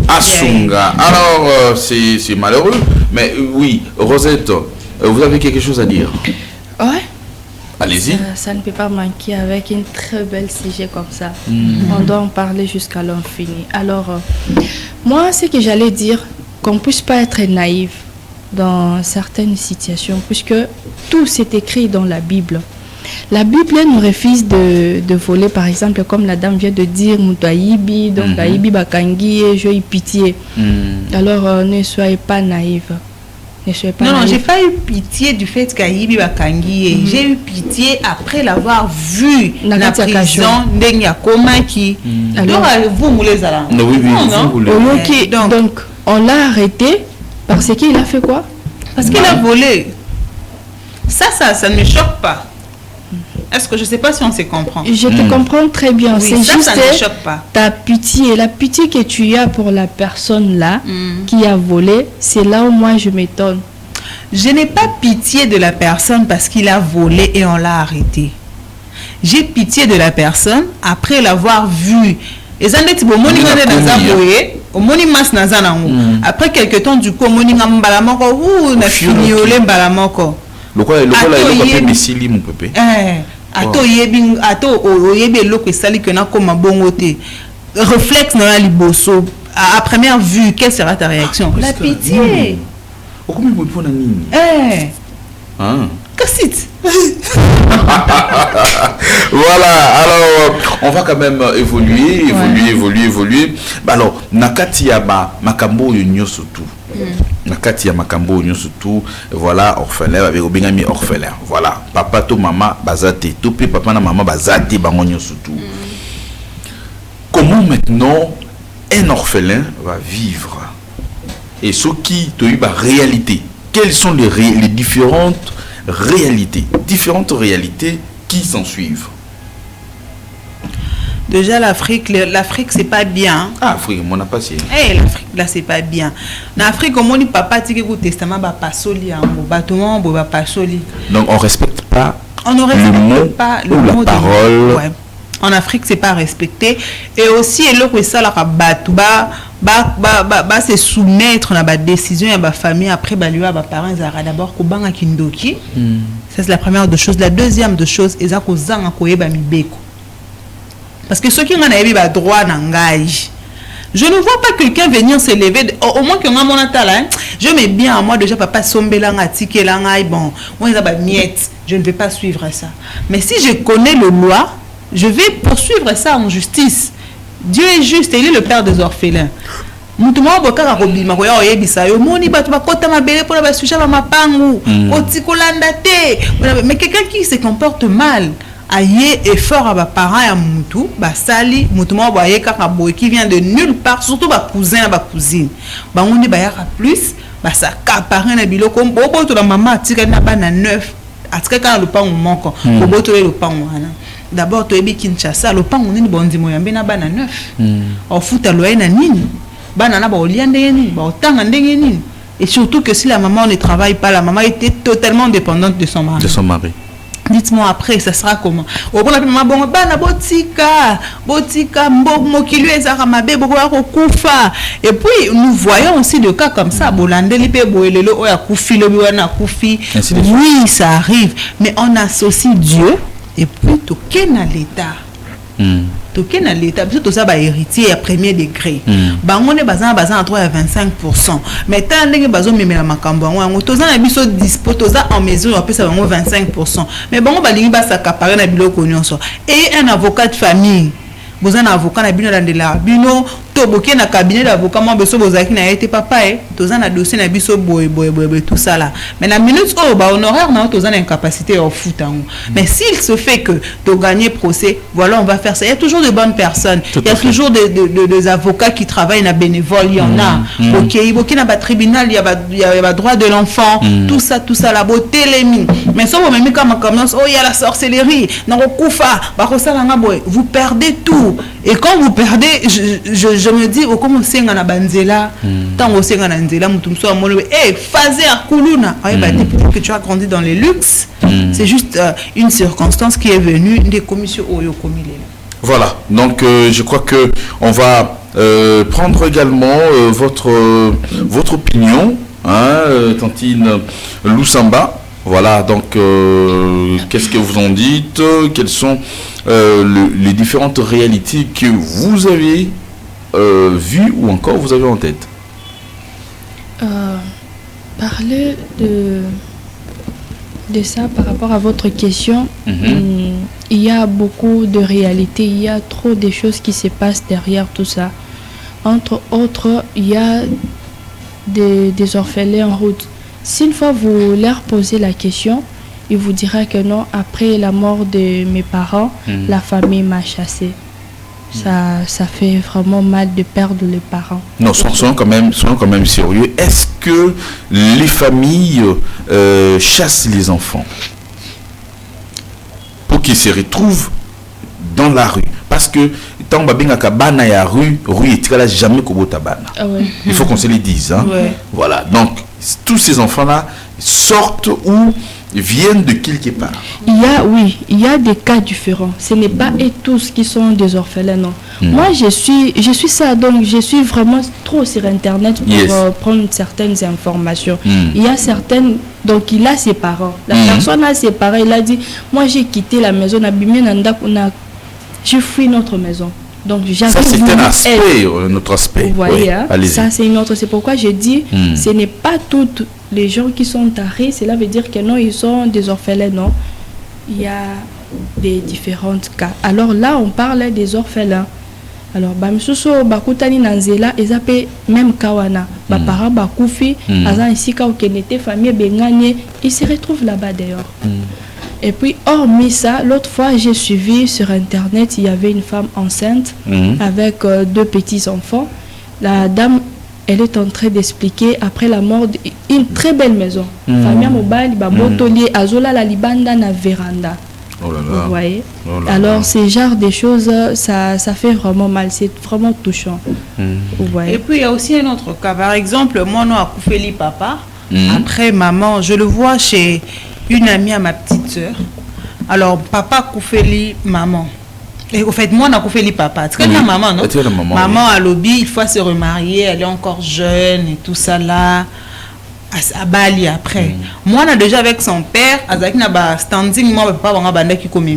Speaker 1: Asunga. Alors, c'est malheureux. Mais oui, Rosette, vous avez quelque chose à dire?
Speaker 5: Ouais.
Speaker 1: Allez-y.
Speaker 5: Ça ne peut pas manquer avec une très belle sujet comme ça. On doit en parler jusqu'à l'infini. Alors, moi, ce que j'allais dire, qu'on ne puisse pas être naïf dans certaines situations, puisque tout c'est écrit dans la Bible. La Bible nous refuse de voler, par exemple, comme la dame vient de dire, Moutaïbi, donc Aïbi Bakangi, et je ai pitié. Alors, ne soyez pas naïf.
Speaker 2: Non, j'ai pas eu pitié du fait qu'Aïbi Bakangi. J'ai eu pitié après l'avoir vu dans la prison d'Enya Komaki. Alors, vous moulez à la.
Speaker 5: Donc, on l'a arrêté parce qu'il a fait quoi?
Speaker 2: Parce qu'il a volé. Ça ne me choque pas. Est-ce que je ne sais pas si on se comprend?
Speaker 5: Je te comprends très bien.
Speaker 2: Oui,
Speaker 5: c'est juste
Speaker 2: ça ne me choque pas.
Speaker 5: Ta pitié, la pitié que tu as pour la personne là qui a volé, c'est là où moi je m'étonne.
Speaker 2: Je n'ai pas pitié de la personne parce qu'il a volé et on l'a arrêté. J'ai pitié de la personne après l'avoir vu. Après quelques temps, du coup, on a fini
Speaker 1: le quoi mon pépé.
Speaker 2: Réflexe dans la liboso. À première vue, quelle sera ta réaction? La pitié.
Speaker 1: Voilà, alors on va quand même évoluer. Alors, nakati ya makambo yonyo surtout. Nakati ya makambo yonyo surtout, voilà, orphelin avec obengami orphelin. Voilà, papa to maman bazate, to pe papa na maman bazate bangonyo surtout. Comment maintenant un orphelin va vivre? Et ce qui te eu réalité, quelles sont les différentes réalités qui s'en suivent?
Speaker 2: Déjà l'Afrique c'est pas bien.
Speaker 1: Ah, Afrique, mon a passé.
Speaker 2: L'Afrique là c'est pas bien. En Afrique comme on dit papa tiki ku testament ba pasoli ambo batumo bo ba pasoli.
Speaker 1: Donc on respecte pas.
Speaker 2: On ne respecte pas le mot
Speaker 1: la parole.
Speaker 2: Ouais. En Afrique c'est pas respecté et aussi eloko ça la batu ba se soumettre na ba décision ya ba famille après ba liwa ba parents zara d'abord ko banga kindoki. Ça c'est la première de choses. La deuxième de choses eza ko zanga ko yeba mibeko. Parce que ceux qui ont un droit d'engagement, je ne vois pas quelqu'un venir se lever, au moins que moi, je mets bien à moi déjà, papa, sombelanga, tikelanga, bon, je ne vais pas suivre ça. Mais si je connais le loi, je vais poursuivre ça en justice. Dieu est juste et il est le père des orphelins. Mais quelqu'un qui se comporte mal, aïe effort à parents à mutu basali mutumo boye kaka boye qui vient de nulle part, surtout ba cousin ba cousine ba on dit ba yaka plus ba ça caparin na biloko bobo to la maman atika na bana 9 atika kana le pango moko bobo to le pango wana d'abord to ebi Kinshasa le pango nini bondimo yambe na bana 9 au futa loye na nini bana na ba oliande nini ba otanga ndenge nini Et surtout que si la maman ne travaille pas, la maman était totalement dépendante de son mari.
Speaker 1: De son mari.
Speaker 2: Dites-moi après, ça sera comment? Au bon maman bon bana botika mokili ezaka mabe boko kufa. Et puis nous voyons aussi des cas comme ça, bolandeli pe boelelo oya kufi le wana kufi. Oui, ça arrive, mais on associe Dieu et puis tout à l'état. Toké na l'état, tout ça ba héritier à premier degré. Bango ne bazan à 3 à 25%. Mais tant ndenge bazo memela makambo ngo toza na biso dispo toza en mesure on peut ça bango 25%. Mais bango balingi ba s'accaparer na biloko nyonso. Et un avocat de famille, vous un avocat na bino landela bino to boké na cabinet d'avocat moi beso bozaki na été papa toza na dossier na biso boy tout ça là. Mais la minute oh ba honoraire na toza na incapacité au foot. Mais s'il se fait que tu gagner procès, voilà on va faire ça. Il y a toujours de bonnes personnes. Il y a toujours des avocats qui travaillent na bénévole, il y en a. OK, na ba tribunal, il y a droit de l'enfant, tout ça la beauté les mines. Mais ça même comme commence oh il y a la sorcellerie, na kokufa, ba kosala nga boy, vous perdez tout. Et quand vous perdez je me dis au comment c'est na banzela tant au c'est na nzela mutumso amolo fazer kuluna peut-être que tu as grandi dans les luxes. C'est juste une circonstance qui est venue des commissions oyo komile.
Speaker 1: Voilà, donc je crois que on va prendre également votre opinion, Tantine Lusamba. Voilà, donc qu'est-ce que vous en dites? Quelles sont les différentes réalités que vous avez vues ou encore vous avez en tête?
Speaker 5: Parler de ça par rapport à votre question, il y a beaucoup de réalités, il y a trop de choses qui se passent derrière tout ça. Entre autres, il y a des orphelins en route. Si une fois vous leur posez la question, il vous dira que non, après la mort de mes parents, la famille m'a chassé. Ça fait vraiment mal de perdre les parents.
Speaker 1: Non, soyons quand même sérieux. Est-ce que les familles chassent les enfants pour qu'ils se retrouvent dans la rue? Parce que tant que bana ya rue est jamais kobota bana. Il faut qu'on se le dise. Hein? Voilà. Donc tous ces enfants-là sortent ou viennent de quelque part. Il y a des cas différents. Ce n'est pas tous qui sont des orphelins, non. Moi, je suis ça, donc je suis vraiment trop sur Internet pour prendre certaines informations. Il y a certaines, donc il a ses parents. La personne a ses parents, il a dit, moi j'ai quitté la maison, j'ai fui notre maison. Donc ça c'est un aspect, notre aspect.
Speaker 5: Vous voyez, ça c'est une autre. C'est pourquoi je dis, ce n'est pas toutes les gens qui sont tarés. Cela veut dire que non, ils sont des orphelins, non. Il y a des différents cas. Alors là, on parle des orphelins. Alors, bamisuso bakutani nanzela ezape même kawana. Parents bakufi, azan ici ka okenete famille benganye, ils se retrouvent là-bas d'ailleurs. Et puis, hormis ça, l'autre fois, j'ai suivi sur Internet, il y avait une femme enceinte avec 2 petits-enfants. La dame, elle est en train d'expliquer, après la mort, une très belle maison. Famille mobile, botolier, azola la libanda na véranda.
Speaker 1: Oh là là.
Speaker 5: Vous voyez? Alors, ces genres de choses, ça fait vraiment mal. C'est vraiment touchant. Vous voyez?
Speaker 2: Et puis, il y a aussi un autre cas. Par exemple, moi, non, à Koufeli papa, après maman, je le vois chez une amie à ma petite soeur. Alors, papa Koufeli maman. Et au fait, moi, on a Koufeli papa. C'est comme la maman, non? Maman à lobby, il faut se remarier, elle est encore jeune et tout ça là. À Bali après. Moi, on a déjà avec son père, avec na standing, moi, papa, on a bandé qui comme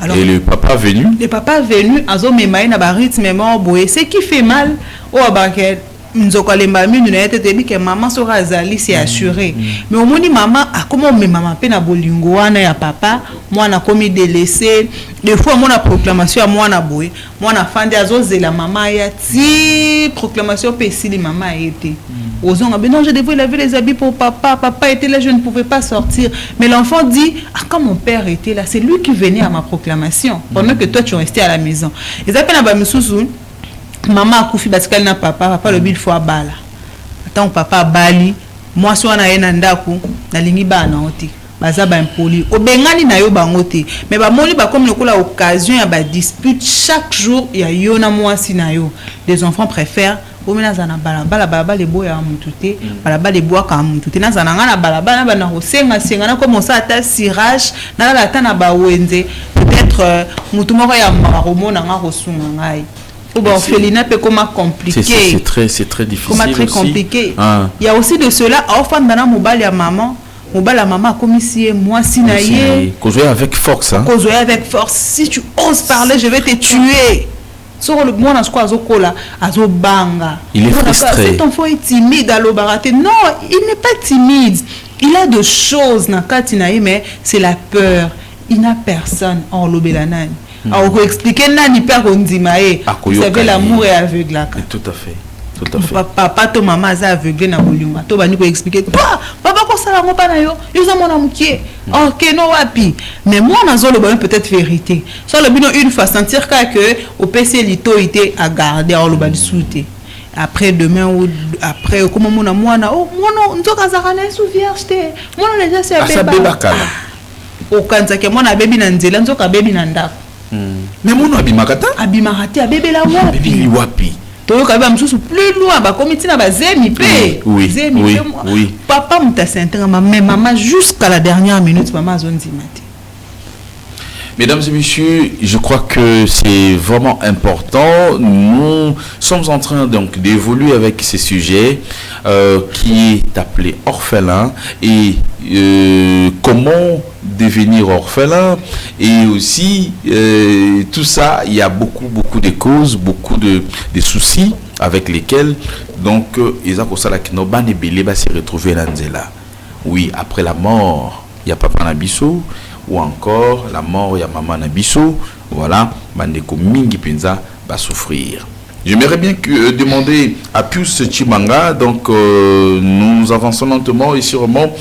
Speaker 2: alors,
Speaker 1: et le papa venu? Le
Speaker 2: papa venu, azo memaï na ba rythme mort boé. Ce qui fait mal, oh abaket. Que maman sera azali c'est assuré mais au moins maman a comment mais maman pe na bolingo wana ya papa moi na komi délaissé des fois moi na proclamation à moi na boy moi na fandi azozela maman ya ti proclamation pesili maman a été aux hommes non je devais laver les habits pour papa était là je ne pouvais pas sortir mais l'enfant dit quand mon père était là c'est lui qui venait à ma proclamation pendant que toi tu restais à la maison et ça pena ba misusu maman a koufi batikali na papa le bil fois bala attends papa bali moi so na yena ndaku na lingi bana oti baza ba impoli obengani na yo bangote mais ba moli ba comme lokola occasion ya ba dispute chaque jour ya yo na moi si na yo les enfants préfèrent omena za na balabala les boya mututé balabala les bois ka mututé na za na ngana balabala na bana kosenga senga na comme ça ata sirage na la ta na ba wenze peut-être mutu moko ya maromona nga kosunga ngai ou bon Félina peut comment compliqué
Speaker 1: c'est très difficile
Speaker 2: comment très compliqué il y a aussi de cela enfant dans mobile ya maman mobile à maman comme si moi si naïe
Speaker 1: causer avec force hein
Speaker 2: causer avec force si tu oses parler je vais te tuer sur le monde à zokola azo banga
Speaker 1: il est frustré
Speaker 2: cet enfant est timide à l'obarate non il n'est pas timide il a de choses na kati naïe mais c'est la peur il n'a personne en lobelanani alors pour expliquer nani père ondimae vous savez l'amour est aveugle
Speaker 1: tout à fait
Speaker 2: papa to maman za aveugle na bolunga to bani ko expliquer papa ko sala ngo pa na yo za mona mukie OK no wapi mais moi nazo le bon peut-être vérité sur le bino une fois sentir que au PC lito était à garder au loba souté après demain ou après comment mona mwana oh mwana nzoka za kana sou vierge te mwana déjà c'est
Speaker 1: beba kala
Speaker 2: o kanza ke mwana bebi na nzela nzoka bebi na ndako
Speaker 1: mais mwana abimakata
Speaker 2: abebe la wapi
Speaker 1: bebi wapi
Speaker 2: Toyo kabeba msusu plus loin ba comité na ba zemi pe
Speaker 1: oui
Speaker 2: papa mutasentenga mais maman jusqu'à la dernière minute maman azondimate.
Speaker 1: Mesdames et messieurs, je crois que c'est vraiment important. Nous sommes en train donc d'évoluer avec ces sujets qui est appelé orphelin et comment devenir orphelin et aussi tout ça, il y a beaucoup de causes, beaucoup de soucis avec lesquels donc Isaac Osala Kinoban et Belé va se retrouver là. Oui, après la mort, il y a Papa Nabiso ou encore la mort il y a Maman Nabiso, voilà, Bandeko Mingi Penza va souffrir. J'aimerais bien demander à Pius Chimanga, donc nous avançons lentement et sûrement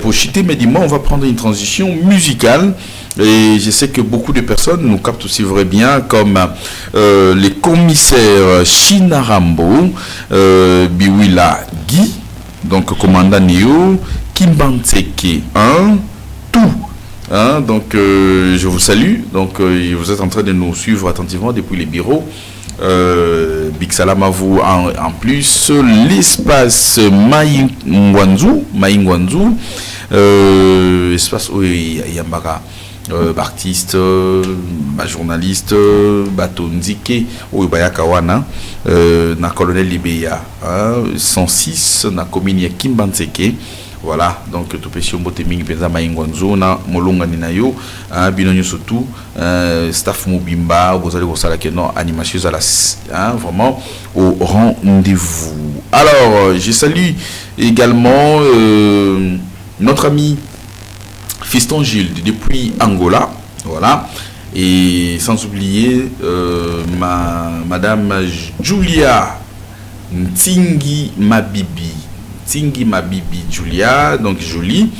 Speaker 1: pour Chité Médiment, on va prendre une transition musicale et je sais que beaucoup de personnes nous captent aussi vrai bien comme les commissaires Chinarambo, Biwila Guy, donc commandant Neo, Kimbanseke 1, tout. Hein, donc je vous salue, donc vous êtes en train de nous suivre attentivement depuis les bureaux. Big salam à vous en plus. L'espace Maïngwanzu, espace Yambaka, artiste, journaliste, Batonzike, Bayakawana, na colonel Libeya, 106, na commune Kimbanseke. Voilà, donc tout petit mbote mingi penza maingwanzo na molonga ninayo binonyo surtout staff mobimba vous allez voir que non animation à la vraiment au rendez-vous. Alors, je salue également notre ami Fiston Gilles depuis Angola, voilà, et sans oublier madame Julia Ntingi Mabibi Julia, donc Julie,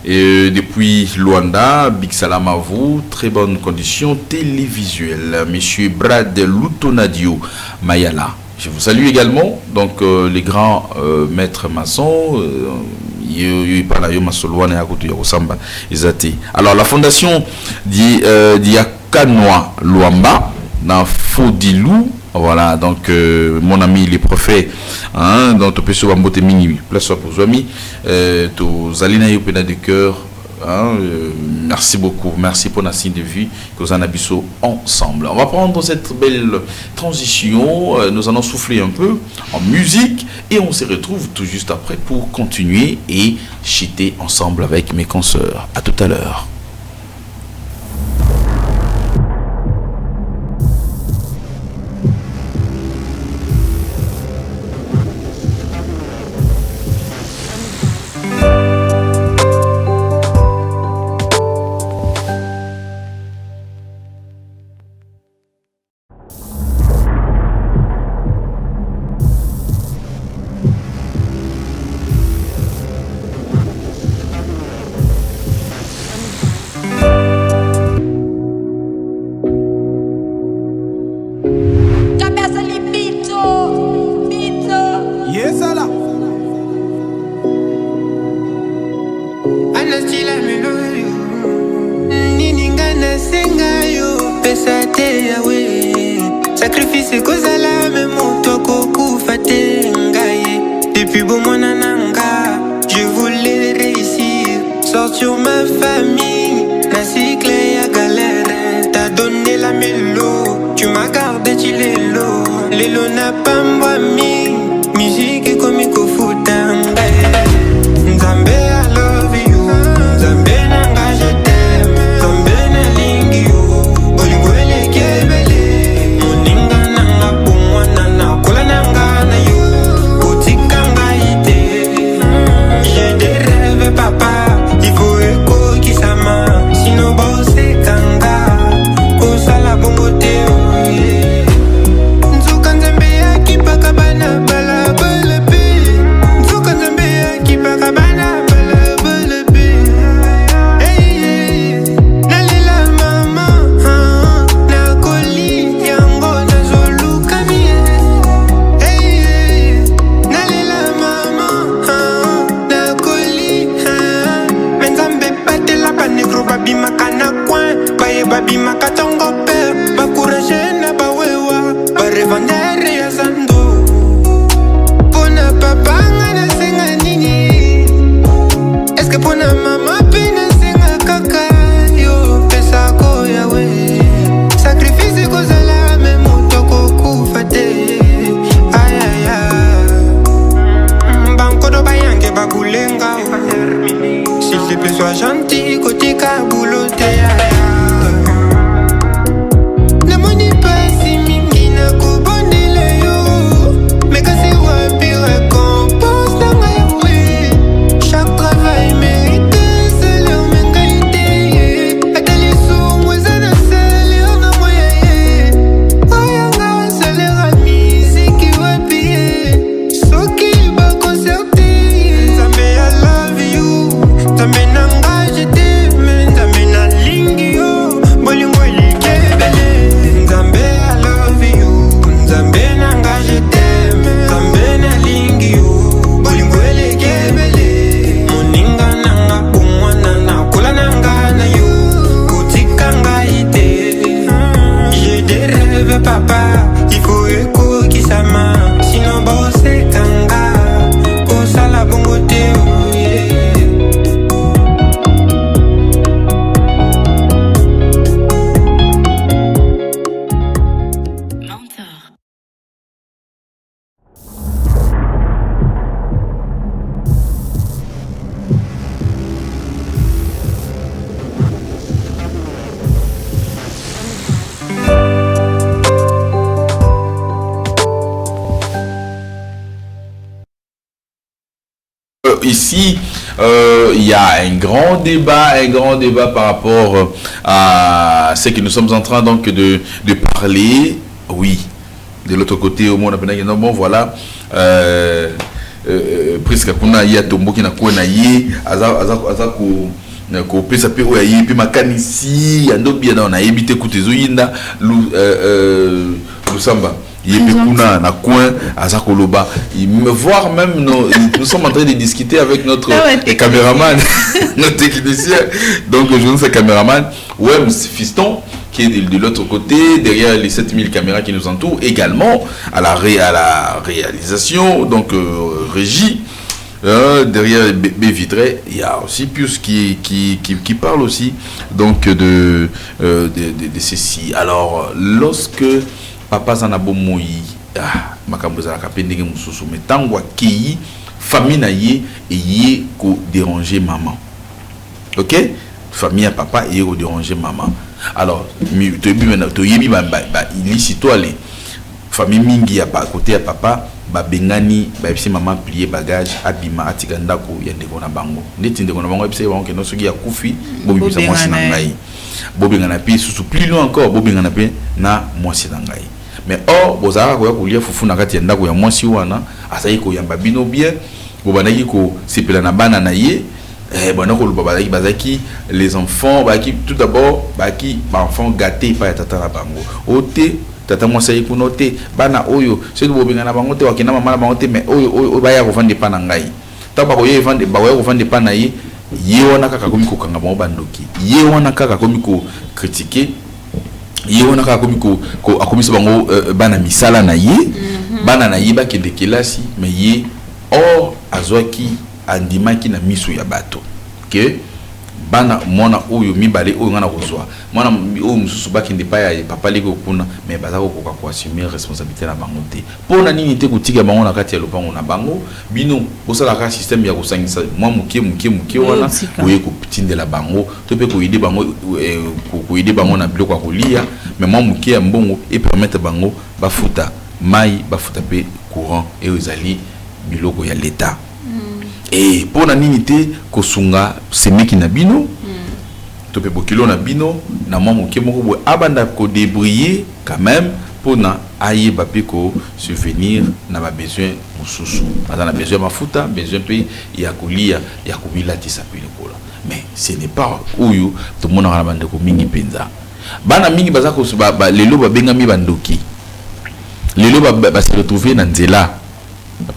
Speaker 1: et depuis Luanda, big salam à vous, très bonne condition télévisuelle. Monsieur Brad Lutonadio Mayala, je vous salue également, donc les grands maîtres maçons, alors la fondation d'Iakanoa Luamba, dans Fodilou. Voilà, donc mon ami les prophètes, hein, donc tu peux se voir mini place pour vos amis, tous Alina Yopena de cœur, hein, merci beaucoup, merci pour la signe de vie que vous en avez ensemble. On va prendre cette belle transition, nous allons souffler un peu en musique et on se retrouve tout juste après pour continuer et chiter ensemble avec mes consoeurs. À tout à l'heure.
Speaker 6: famille, la cycle à galère. T'as donné la mélo, tu m'as gardé chilelo. Lelo n'a pas m'ami, musique comme il faut foutre. Nzambe, I love you. Nzambe nanga je t'aime. Nzambe na lingi you. Boligwele kebele. Moninga nanga bumwa nana. Kola nanga na you. Kotika nga ite. J'ai des rêves papa. Il faut écho qui s'ama. Sinon bosse kanga. Kosala bongo teo. Nzuka nzambe ya kipaka bana bala bala pe. Nzuka nzambe ya kipaka bana. Babi makatongo pe bakuraje na bawewa barevandere ya zando pona papa ngana senga nini est-ce que pona mama pina senga kaka yo pesa ko ya we sacrifice ko zala me mutoko kufate ay ay ay banko do bayange bakulenga s'il te plaît sois gentil kotika boulotte ay.
Speaker 1: Ici, il y a un grand débat par rapport à ce que nous sommes en train donc de parler. Oui, de l'autre côté, au monde, bon, voilà. Presque kuna ya tombo qui na kwa na ye azako ko pesa pe oya pe makanisi ando bien na ebite kutezo yinda lusamba yepe kuna na coin azako loba voir même nous sommes en train de discuter avec notre caméraman notre technicien, donc je ne sais caméraman ouais fiston qui est de l'autre côté derrière les 7000 caméras qui nous entourent, également à la réalisation, donc régie. Derrière B Vitré, il y a aussi Pius qui parle aussi donc de ceci. Alors lorsque papa Zanabo Moui makambo za kapendenge mususu metangwa ki famille na ye et ye ko déranger maman. OK? Famille à papa et ko déranger maman. Alors tu yebi ba illicite les famille mingi à côté à papa ba bengani ba bisi maman plier bagage abima atikanda ko ya ndeko na bango ndeti ndeko na bango bisi ba onke no soki ya kufi bobi bisa mwasi na ngai bobi ngana pi susu plus loin encore bobi ngana pe na mwasi na ngai. Mais or bozara ko ya kulia fufu na kati ya ndako ya mwasi wana asayi ko yamba bino bien bobanaki ko sepela na bana na ye bon ko bazaki bazaki les enfants bazaki tout d'abord bazaki ba enfants gâtés par tata na bango ote tata mwasa ikuno te bana oyo sedu bobenga na bango te wakina mama na bango te mais oyo baya ko vande pa na ngai taba ko ye vande ba ko vande pa na ye ye wana kaka komi ko kanga bango bandoki ye wana kaka komi ko critiquer ye wana kaka komi ko akomisa bango bana misala na ye bana na ye ba kende kelasi mais ye or azwaki andimaki na miso ya bato que bana mona oyo mibale oyo ngana kozwa mona oyo mususu bakende pa ya papa leko kuna mais baza ko assumer responsabilité na bango te pona nini te kotika bango na kati ya lopango na bango bino osala ka système ya kosangisa mwa muke wana oye ko tindela bango to pe ko aider bango ko aider bango na biloko ya kolia mais mwa muke ya mbongo et permettre bango bafuta mai bafuta pe courant et ezali biloko ya l'état. Et pour la nini kosunga semeki na bino to pe bokilo na bino na mwa moke moko boye abanda ko débrouiller quand même pour na aye bape ko subvenir na ba besoin mususu baza na besoin mafuta besoin pe ya kolia ya kobilatisa pe lekola mais ce n'est pas oyo to mona na bande ko mingi penza bana mingi baza ko lelo ba benga mi bandoki lelo ba se retrouver na nzela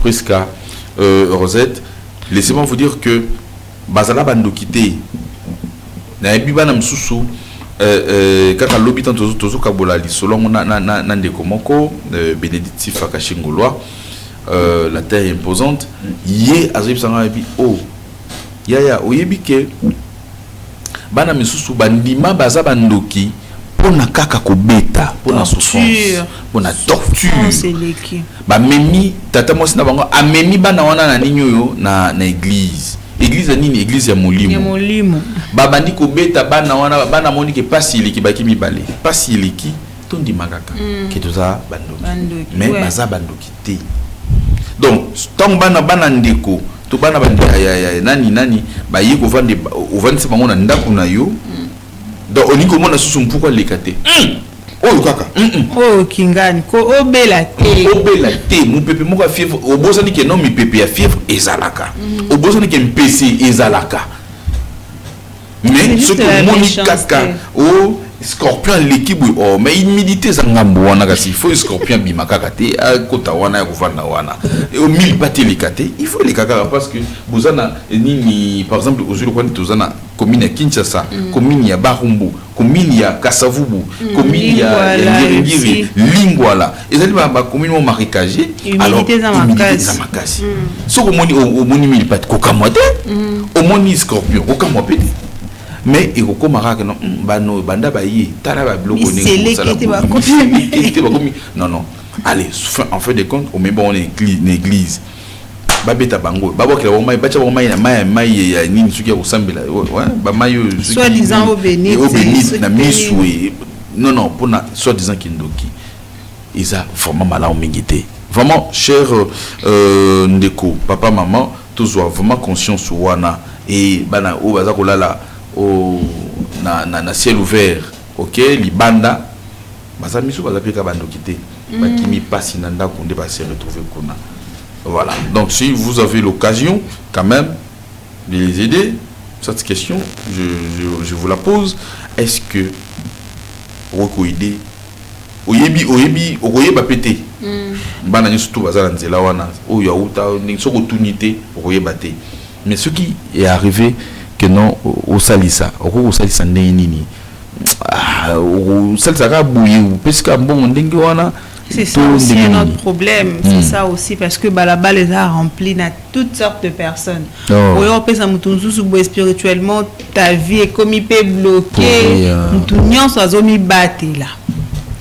Speaker 1: presque Rosette. Laissez-moi vous dire que Bazala Bandokité, Naibibana Msusu, kaka l'habitant Tozo Kabolali, selon Nandeko Moko, Bénédicte Sifaka Chingoloa, la terre imposante, Yé Azib Sangabi, oh, Yaya, Oyebike, Bana Msusu, Bandima Baza Bandoki, Pona kaka kobeta, pona souffrance, pona torture. Ba memi tata mosi na bango amemi bana wana na ninyo na église. Église nini église ya molimo. Ya molimo. Ba bandi kobeta bana wana bana moni ke pasi iliki baki mibale. Pasi iliki tondi makaka. Ke toza bandoki. Mais baza bandoki te. Donc tant bana ndeko to bana bandi ya nani ba yiko vande o vande bango na ndako na yo. Donc on y commence à se soucier pourquoi les catés. Oh kaka.
Speaker 2: Oh kingani ko obela te
Speaker 1: mon pépé mo ka fièvre o bosani ke non mi pépé ya fièvre ezalaka. O bosani ke mpc ezalaka. Mais ce que moni kaka o scorpion l'équipe oh mais humidité za ngambo wana kasi il faut scorpion bimakaka te kota wana ya kuvanda wana o mil pati les catés il faut les kaka parce que bozana nini par exemple aujourd'hui quand tozana commune ya Kinshasa commune ya Barumbu commune ya Kasavubu commune ya Ngiri Lingwala ezali ba commune marécagé alors humidité za makasi so ko moni o moni mil pati ko kamode o moni scorpion ko kamode mais il faut que non banda bayi tala ba bloko non allez en fait de compte au même bon église babeta bango babokela bomai bacha bomai na mai ya nini suki ya kusambela ouais ba mayo
Speaker 2: soit disant au béni
Speaker 1: na misui non pona soit disant kindoki isa vraiment malao mingité vraiment cher ndeko papa maman tous vraiment conscience wana et bana o baza kolala au na ciel ouvert ok libanda baza misu baza peka bandokité bakimi pasi nanda konde ba se retrouver kuna voilà donc si vous avez l'occasion quand même de les aider cette question je vous la pose est-ce que roko aider oyebi okoyeba pété bana ni surtout baza nzela wana o ya uta soko tunité okoyeba té mais ce qui est arrivé que non au salisa au salisa nini au salisa ka bouillé parce que bon ndenge wana
Speaker 2: c'est ça aussi notre problème c'est ça aussi parce que balaba les a remplis na toutes sortes de personnes au européen ça mutunzusu bo spirituellement ta vie est comme il peut bloquer mutunyon so azomi batela.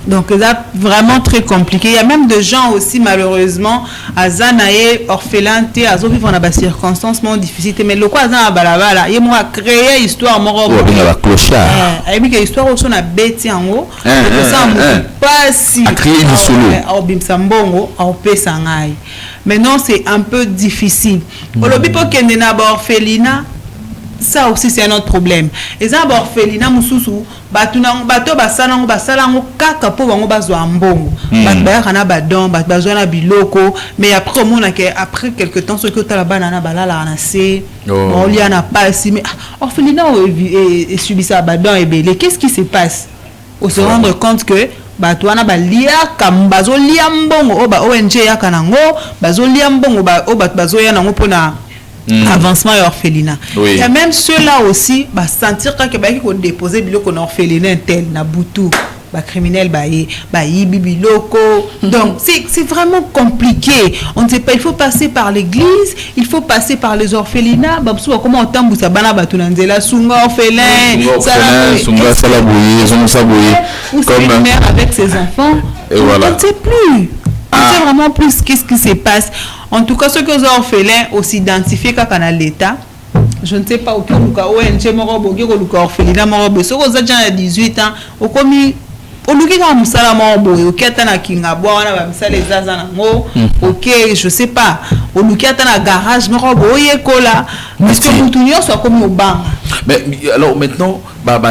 Speaker 2: Donc c'est vraiment très compliqué. Il y a même des gens aussi malheureusement à Zanaé orphelin té à vivre dans des circonstances moins difficiles mais le quoi Zana balabala il m'a créé histoire moro
Speaker 1: la clochard
Speaker 2: et puis histoire aussi on a bêti en haut ça pas si
Speaker 1: a créé du solo
Speaker 2: au bim sambongo au pesangai maintenant c'est un peu difficile au lobby pour qu'il n'y ait pas orphelinat. Ça aussi c'est un autre problème. Et ça orphelinat mususu bato basalango kaka po bango bazwa mbongo bato bayaka ba don bato bazwa na biloko mais après on a que après quelque temps ce que tala banana balala na se on lui en a pas si mais orphelinat et subit ça ba don et belé qu'est-ce qui se passe on se rendre compte que bato wana balia kambazo lia mbongo oba ONG ya kanango bazo lia mbongo ba oba bazo ya nango pona avancement et orphelinat. Il y a même ceux-là aussi, sentir que qu'on déposer biloko na orphelinat tel na butu. criminel bibiloko. Donc c'est vraiment compliqué. On ne sait pas, il faut passer par l'église, il faut passer par les orphelinats. Comment on tambour ça bana batunanzela sunga orphelin,
Speaker 1: sunga salaboui,
Speaker 2: ou c'est une mère avec ses enfants.
Speaker 1: Et voilà.
Speaker 2: On ne sait plus. On ne sait vraiment plus qu'est-ce qui se passe. En tout cas, ceux qui sont orphelins aussi identifiés comme l'État. Je ne sais pas où ONG morobo qui orphelinat morobo. Ceux qui ont déjà 18 ans, au commis oluki ka musala morobo oki ata na kinga bwa wana ba misala ezaza nango OK je sais pas oluki ata na garage morobo oyekola parce que mutunyo soit comme obanga.
Speaker 1: Mais alors maintenant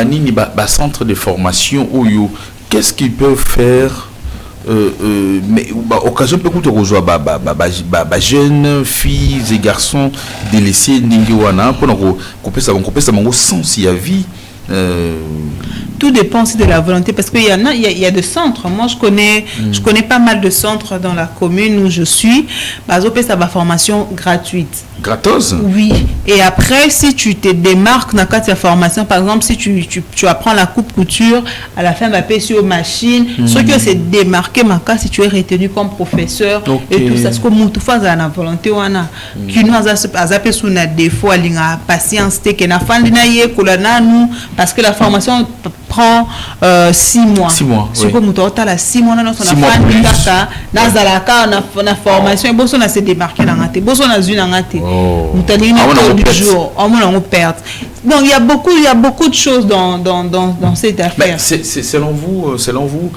Speaker 1: nini ba centre de formation oyo qu'est-ce qu'ils peuvent faire mais occasion peut coûter rejoindre jeunes filles et garçons délaissés ndingi wana pour couper ça mango sens y a vie.
Speaker 2: Tout dépend aussi de la volonté parce qu'il y a des centres. Moi je connais pas mal de centres dans la commune où je suis. Ça va formation gratuite.
Speaker 1: Gratos?
Speaker 2: Oui. Et après si tu te démarques dans la formation, par exemple si tu apprends la coupe-couture, à la fin va payer sur machine. Ce que c'est démarqué si tu es retenu comme professeur et tout ça. C'est comme tout phase à la volonté wana. Qui nous a zappé sous na défaut à patience te que na fandi na ye kolana nous parce que la formation prend 6 mois.
Speaker 1: 6 mois.
Speaker 2: C'est comme tu as 6 mois dans notre fandi kaka na zalaka na formation et bosso na se démarquer dans ngate. Bosso na zuna ngate. Du jour, on perd. Donc il y a beaucoup de choses dans cette affaire.
Speaker 1: C'est selon vous,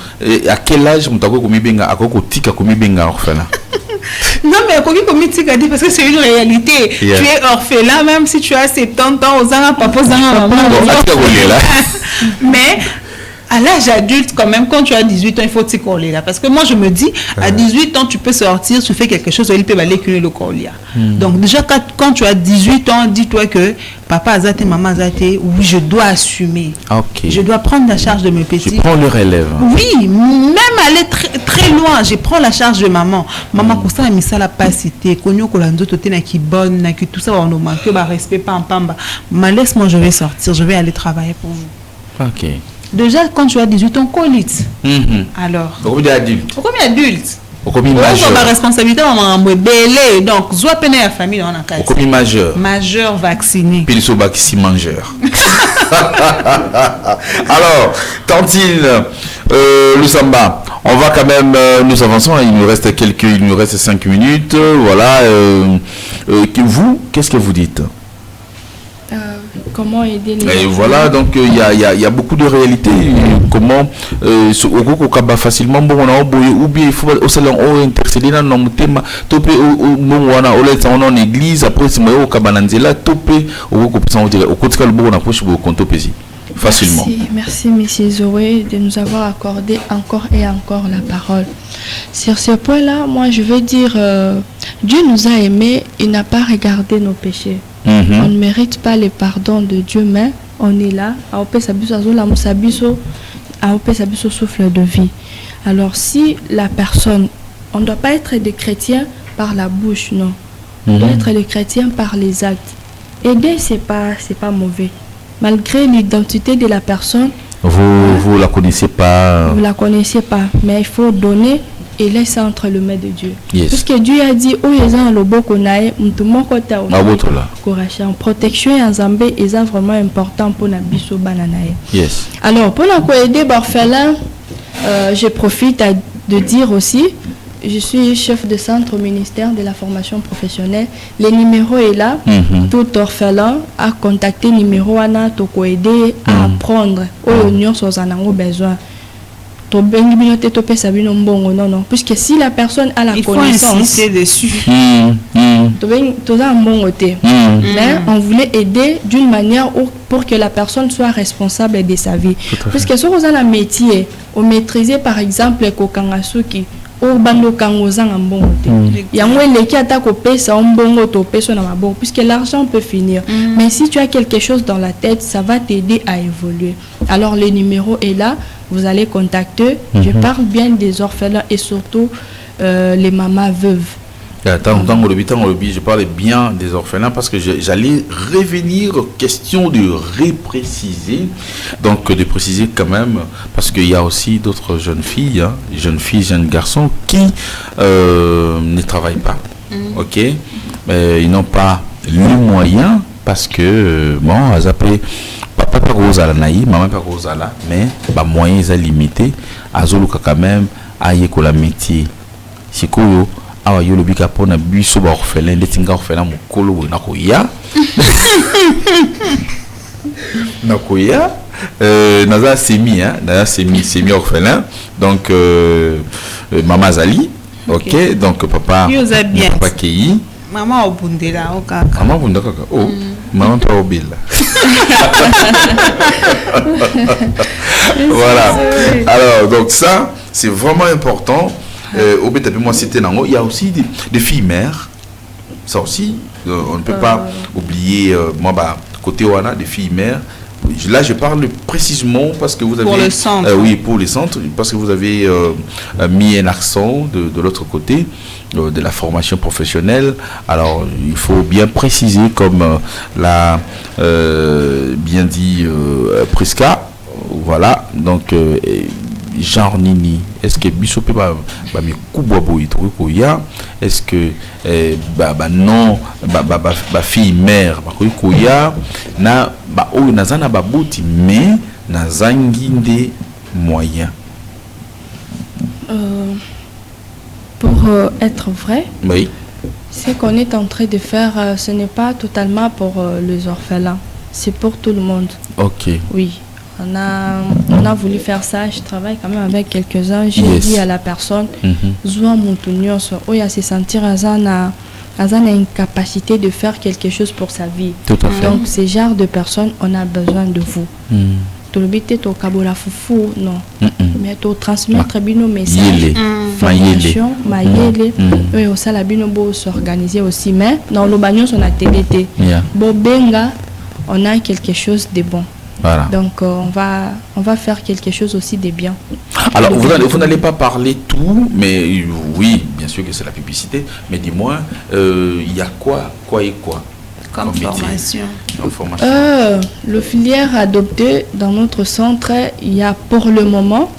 Speaker 1: à quel âge on t'a commis benga à quoi tika commis benga orphelin?
Speaker 2: Non mais comme tika dit parce que c'est une réalité. Yeah. Tu es orphelin même si tu as 70 ans aux ans papa aux ans maman. Mais à l'âge adulte, quand même, quand tu as 18 ans, il faut t'y coller là. Parce que moi, je me dis, à 18 ans, tu peux sortir, tu fais quelque chose, il peut aller culer le colia. Donc, déjà, quand tu as 18 ans, dis-toi que papa a zaté, maman a zaté, oui, je dois assumer.
Speaker 1: Okay.
Speaker 2: Je dois prendre la charge de mes petits.
Speaker 1: Je prends le relève.
Speaker 2: Oui, même aller très loin, je prends la charge de maman. Maman, pour ça, ça la pasité. Konyo kolando tote na ki bonne, na ki tout ça, on nous manque, respect, pam. Mais laisse-moi, je vais sortir, je vais aller travailler pour vous.
Speaker 1: Ok.
Speaker 2: Déjà, quand tu as 18 ans, colite. Alors.
Speaker 1: Combien d'adultes?
Speaker 2: Combien d'adultes?
Speaker 1: Combien majeur?
Speaker 2: Ma responsabilité, belé. Donc, soit peine à la famille, on a qu'à.
Speaker 1: Combien majeur?
Speaker 2: Majeur vacciné.
Speaker 1: Puis le vaccin mangeur. Alors, Tantine, le samba. On va quand même, nous avançons. Il nous reste 5 minutes. Voilà. Vous, qu'est-ce que vous dites?
Speaker 5: Comment aider les
Speaker 1: et voilà, donc il y a beaucoup de réalités. Comment facilement ou bien il faut intercéder dans nos thèmes topé on en église après c'est au kabananzela topé au côté facilement.
Speaker 5: Merci monsieur Zoé de nous avoir accordé encore et encore la parole. Sur ce point-là, moi je veux dire Dieu nous a aimés, il n'a pas regardé nos péchés. On ne mérite pas le pardon de Dieu, mais on est là. Souffle de vie. Alors si la personne, on ne doit pas être des chrétiens par la bouche, non. On doit être des chrétiens par les actes. Aider, c'est pas mauvais. Malgré l'identité de la personne,
Speaker 1: vous la connaissez pas.
Speaker 5: Vous la connaissez pas, mais il faut donner et laisser entre les mains de Dieu.
Speaker 1: Yes.
Speaker 5: Parce que Dieu a dit, oh, ils ont le beau qu'on a, en protection et en zambé, ils sont vraiment important pour la biso bananae.
Speaker 1: Yes.
Speaker 5: Alors, pour aider Barfela, je profite de dire aussi, je suis chef de centre au ministère de la formation professionnelle. Le numéro est là. Tout orphelin a contacté le numéro pour aider à apprendre aux unions sur un besoin. Puisque si la personne a la connaissance,
Speaker 2: insister dessus.
Speaker 5: Mais on voulait aider d'une manière pour que la personne soit responsable de sa vie. Puisque si vous avez un métier, on maîtrisait par exemple le kokangasuki. Puisque l'argent peut finir. Mais si tu as quelque chose dans la tête, ça va t'aider à évoluer. Alors le numéro est là, vous allez contacter. Je parle bien des orphelins et surtout les mamans veuves.
Speaker 1: Attends, je parlais bien des orphelins parce que j'allais revenir question de repréciser, donc de préciser quand même, parce qu'il y a aussi d'autres jeunes filles, jeunes garçons qui ne travaillent pas, ok, ils n'ont pas les moyens parce que, bon, ils appellent papa pas gros à la naïe, maman pas gros à la, mais bah moyens sont limités, azoluka quand même, aïe ko la métier, si koyo awa yo le bika pona biso ba orphelin letinga orphelin mukolo na koya na koya naza semi orphelin donc maman Zali, ok, donc papa Kei,
Speaker 2: maman obundela okaka
Speaker 1: maman bunda kaka oh maman pas obila voilà. Alors donc ça c'est vraiment important. Il y a aussi des filles mères, ça aussi on ne peut pas oublier. Moi côté Wana, des filles mères, là je parle précisément parce que vous avez
Speaker 2: pour le centre,
Speaker 1: oui, pour les centres, parce que vous avez mis un accent de l'autre côté de la formation professionnelle. Alors il faut bien préciser, comme l'a bien dit Prisca, voilà, donc genre nini, est-ce que bisope ba mi kubwa boy truko ya, est-ce que non ba fille mère ba ko ya na ba o nazana ba buti mais nazanginde moyen
Speaker 5: pour être vrai,
Speaker 1: oui,
Speaker 5: ce qu'on est en train de faire, ce n'est pas totalement pour les orphelins, c'est pour tout le monde.
Speaker 1: OK,
Speaker 5: oui. On a voulu faire ça, je travaille quand même avec quelques-uns. J'ai dit à la personne, Zoua Moutunion, où il y a se sentir à une capacité de faire quelque chose pour sa vie.
Speaker 1: Tout à fait.
Speaker 5: Donc, ce genre de personnes, on a besoin de vous. Tu le bite au Kabola Foufou, non. Mais tu transmettre bino message, formation, maïele, oui, au salabino beau s'organiser aussi. Mais dans le bagnon, on a TDT. Bobenga, on a quelque chose de bon.
Speaker 1: Voilà.
Speaker 5: Donc on va faire quelque chose aussi de bien.
Speaker 1: Alors vous n'allez pas parler tout, mais oui, bien sûr que c'est la publicité, mais dis-moi, il y a quoi
Speaker 2: comme formation.
Speaker 5: Le filière adopté dans notre centre, il y a pour le moment,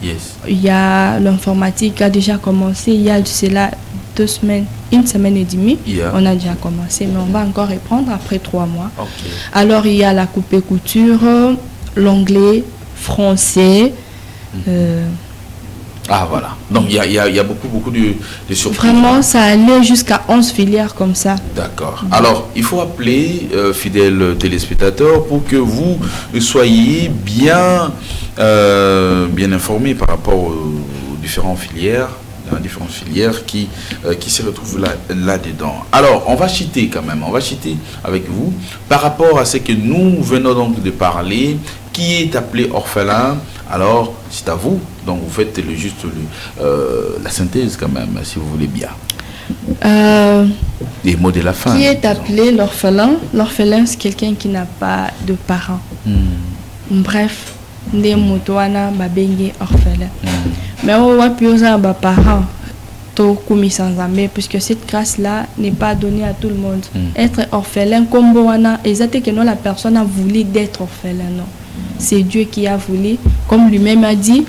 Speaker 5: il y a l'informatique qui a déjà commencé, il y a cela 2 semaines, 1 semaine et demie, on a déjà commencé, mais on va encore reprendre après 3 mois. Alors il y a la coupe et couture, l'anglais, français.
Speaker 1: Ah voilà, donc il y a beaucoup de surprises.
Speaker 5: Vraiment, ça allait jusqu'à 11 filières comme ça.
Speaker 1: D'accord. Alors, il faut appeler, fidèles téléspectateurs, pour que vous soyez bien informés par rapport aux différentes filières. Différentes filières qui se retrouvent là-dedans. Alors, on va citer quand même, avec vous par rapport à ce que nous venons donc de parler, qui est appelé orphelin. Alors, c'est à vous, donc vous faites la synthèse quand même, si vous voulez bien. Les mots de la fin.
Speaker 5: Qui est appelé l'orphelin? L'orphelin, c'est quelqu'un qui n'a pas de parents. Bref, des moutouana babengi orphelin. Mais on va plus aux parents tout commis sans amis, puisque cette grâce-là n'est pas donnée à tout le monde. Être orphelin, comme Boana, exactement que non, la personne a voulu d'être orphelin, non. C'est Dieu qui a voulu, comme lui-même a dit,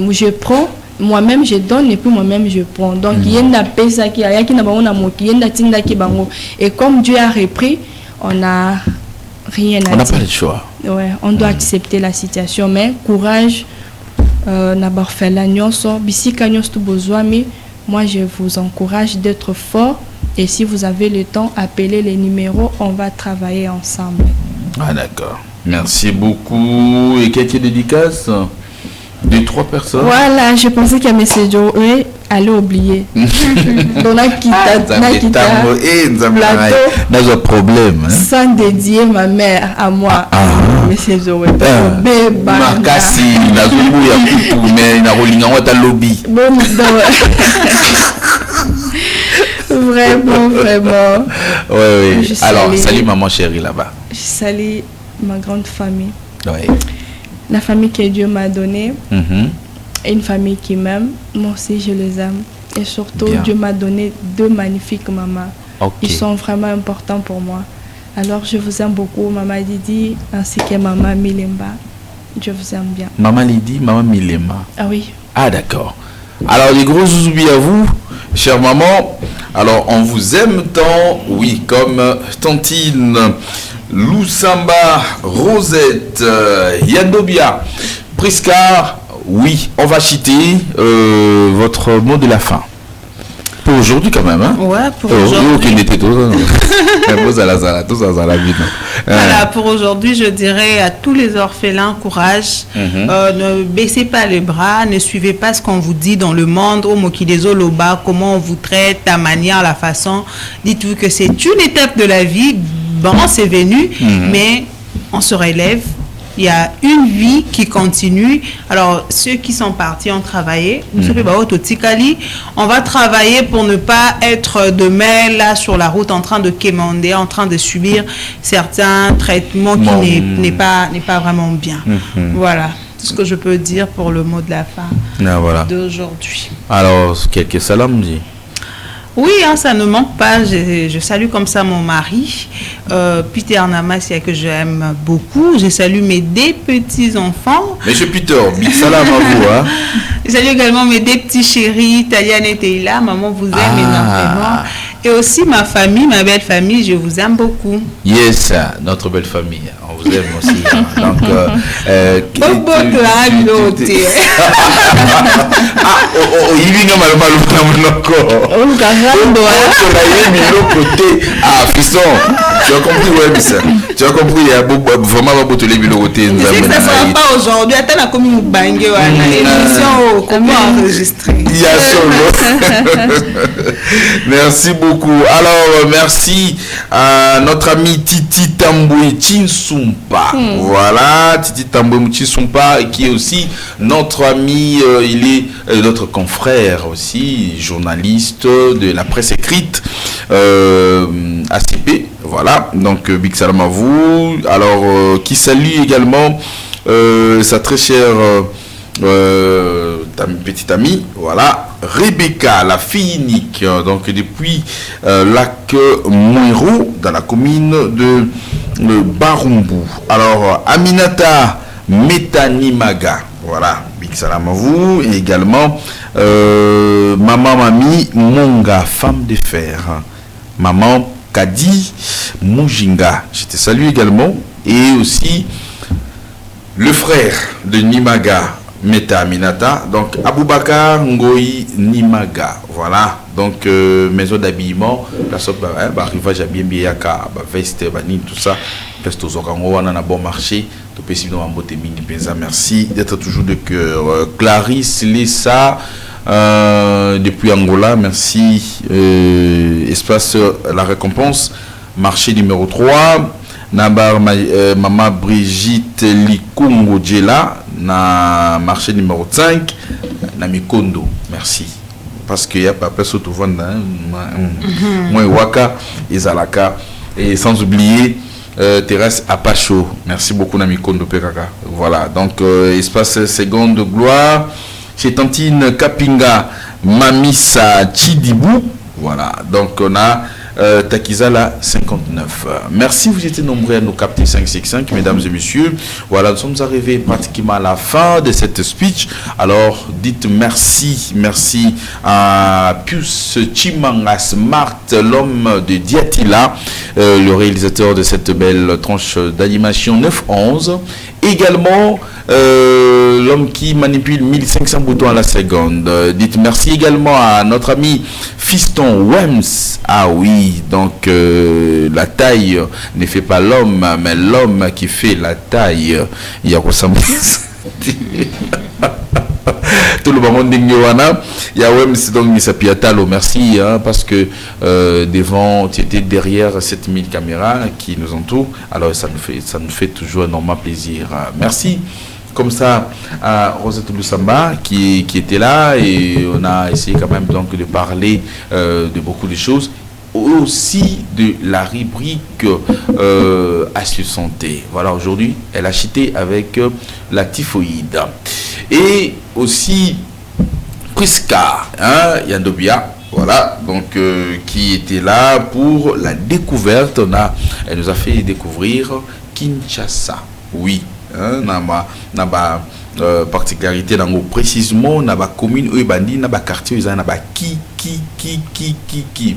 Speaker 5: je prends, moi-même je donne et puis moi-même je prends. Donc il y a une pesa qui a qui n'a pas et comme Dieu a repris, on n'a rien à dire.
Speaker 1: On n'a pas le choix.
Speaker 5: Ouais, on doit accepter la situation, mais courage. Moi je vous encourage d'être fort et si vous avez le temps, appelez les numéros, on va travailler ensemble.
Speaker 1: Ah d'accord, merci beaucoup. Et quelques dédicaces? 2-3 personnes.
Speaker 5: Voilà, je pensais qu'il y a message oui, allez oublier. Donc là qui
Speaker 1: un problème.
Speaker 5: Sans dédier ma mère à moi. Monsieur Zoé.
Speaker 1: Makasi na zubu ya kutu mais na rolinga wata lobby.
Speaker 5: Vraiment.
Speaker 1: Oui. Alors, salut maman chérie là-bas.
Speaker 5: Je salue ma grande famille.
Speaker 1: Oui.
Speaker 5: La famille que Dieu m'a donnée. Et une famille qui m'aime. Moi aussi, je les aime. Et surtout,
Speaker 1: Bien.
Speaker 5: Dieu m'a donné 2 magnifiques mamans.
Speaker 1: Ok.
Speaker 5: Ils sont vraiment importants pour moi. Alors, je vous aime beaucoup, Maman Didi, ainsi que Maman Milemba. Je vous aime bien.
Speaker 1: Maman Lydie, Maman Milema.
Speaker 5: Ah oui.
Speaker 1: Ah d'accord. Alors les gros zouzoubi à vous, chère maman. Alors on vous aime tant, oui, comme Tantine, Loussamba, Rosette, Yadobia, Priscar. Oui, on va citer votre mot de la fin. Pour aujourd'hui quand même, hein?
Speaker 2: Ouais, pour aujourd'hui. Voilà, pour aujourd'hui, je dirais à tous les orphelins, courage. Ne baissez pas les bras, ne suivez pas ce qu'on vous dit dans le monde, au Mokilezo Loba, comment on vous traite, la manière, la façon. Dites-vous que c'est une étape de la vie. Bon, c'est venu, mais on se relève. Il y a une vie qui continue. Alors, ceux qui sont partis ont travaillé. On va travailler pour ne pas être demain là sur la route en train de quémander, en train de subir certains traitements qui n'est pas vraiment bien. Voilà tout ce que je peux dire pour le mot de la fin d'aujourd'hui.
Speaker 1: Alors, quelques salams dit.
Speaker 2: Oui, hein, ça ne manque pas. Je salue comme ça mon mari, Peter Namasia, que j'aime beaucoup. Je salue mes 2 petits-enfants.
Speaker 1: Monsieur Peter, big salam à vous. Hein?
Speaker 2: Je salue également mes 2 petits chéris, Taliane et Teila. Maman vous aime énormément. Et aussi ma famille, ma belle famille, je vous aime beaucoup.
Speaker 1: Yes, notre belle famille. On vous aime aussi. Hein. Donc, fiston, tu as compris, ouais, ça. Tu as compris, il y a vraiment pas beaucoup de côté.
Speaker 2: Je sais que ça ne sera pas aujourd'hui. Attends, la commune Bangé, l'émission, comment enregistrer.
Speaker 1: Il y a solo. Merci beaucoup. Alors, merci à notre ami Titi Tamboué Chinsumpa. Voilà, Titi Tamboué Chinsumpa, qui est aussi notre ami, il est notre confrère aussi, journaliste de la presse écrite, ACP. Voilà, donc big salam à vous. Alors, qui salue également sa très chère petite amie, voilà, Rebecca, la fille unique, donc depuis lac Mouiro, dans la commune de Barumbu. Alors, Aminata Metanimaga, voilà, big salam à vous. Et également, maman Mami Monga, femme de fer. Maman Kadi Mujinga, je te salue également. Et aussi, le frère de Nimaga, Meta Aminata, donc Aboubakar Ngoyi Nimaga, voilà, donc maison d'habillement, la sorte arrivage à bien biaka, veste, tout ça, veste aux orango, on a bon marché, tout possible dans beauté mini pensa. Merci d'être toujours de cœur. Clarisse Lissa depuis Angola, merci. Espace la récompense, marché numéro 3. Nabar Maman Brigitte Likungo Djela na marché numéro 5 na Mikondo, merci parce qu'il y a pas personne tout vendre moi Waka et Zalaka, et sans oublier Thérèse Apacho, merci beaucoup na Mikondo Pekaka. Voilà, donc espace seconde gloire chez Tantine Kapinga Mamisa Chidibou. Voilà, donc on a Takizala 59. Merci, vous étiez nombreux à nous capter 565, mesdames et messieurs. Voilà, nous sommes arrivés pratiquement à la fin de cette speech. Alors, dites merci, merci à Pius Chimanga Smart, l'homme de Diatila, le réalisateur de cette belle tranche d'animation 9-11. Également, l'homme qui manipule 1500 boutons à la seconde. Dites merci également à notre ami Fiston Wems. Ah oui, donc la taille ne fait pas l'homme, mais l'homme qui fait la taille. Il y a tout le monde d'Ingwana, il y a Wems, donc Misapiatalo, merci, hein, parce que devant, tu étais derrière 7000 caméras qui nous entourent, alors ça nous fait toujours énormément plaisir. Merci comme ça à Rosette Loussamba qui était là, et on a essayé quand même donc de parler de beaucoup de choses, aussi de la rubrique Astuce Santé. Voilà, aujourd'hui elle a chité avec la typhoïde, et aussi Priska, hein, Yandobia. Voilà, donc qui était là pour la découverte. Elle nous a fait découvrir Kinshasa. Oui, hein, naba particularité dans précisément naba commune ou bandi naba quartier ils naba ki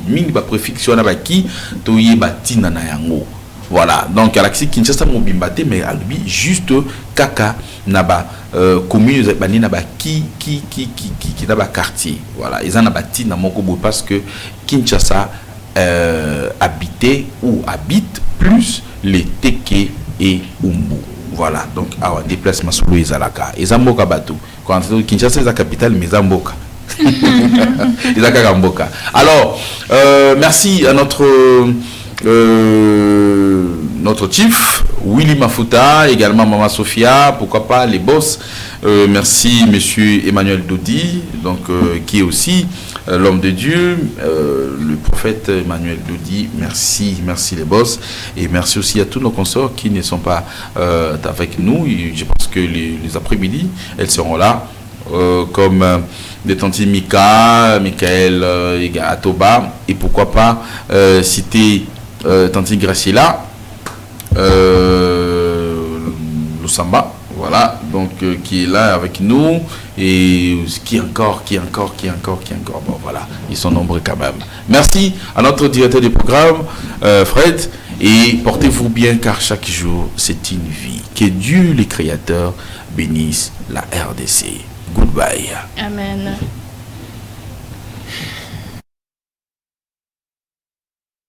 Speaker 1: ming ba préfixe naba ki toye batina na yango. Voilà, donc à l'accès Kinshasa mobimbate mais à lui juste kaka naba commune bandi naba ki naba quartier. Voilà, ils en abati na moko parce que Kinshasa habitait ou habite plus les Teke et Umbu. Voilà, donc awa déplacement sur les Zalaka et Zamboka Batou. Quand Kinshasa c'est la capitale mais Zamboka. Mboka. Alors, merci à notre chief Willy Mafuta, également Maman Sophia, pourquoi pas les boss. Merci monsieur Emmanuel Dodi, donc qui est aussi l'homme de Dieu, le prophète Emmanuel Dodi. Merci les boss et merci aussi à tous nos consorts qui ne sont pas avec nous. Et je pense que les après-midi elles seront là. Comme des tantes Mika, Michael, Atoba et pourquoi pas citer tante Graciela, Lusamba, voilà, donc qui est là avec nous et qui encore, bon voilà, ils sont nombreux quand même. Merci à notre directeur du programme, Fred, et portez-vous bien car chaque jour c'est une vie. Que Dieu le Créateur bénisse la RDC. Goodbye.
Speaker 5: Amen.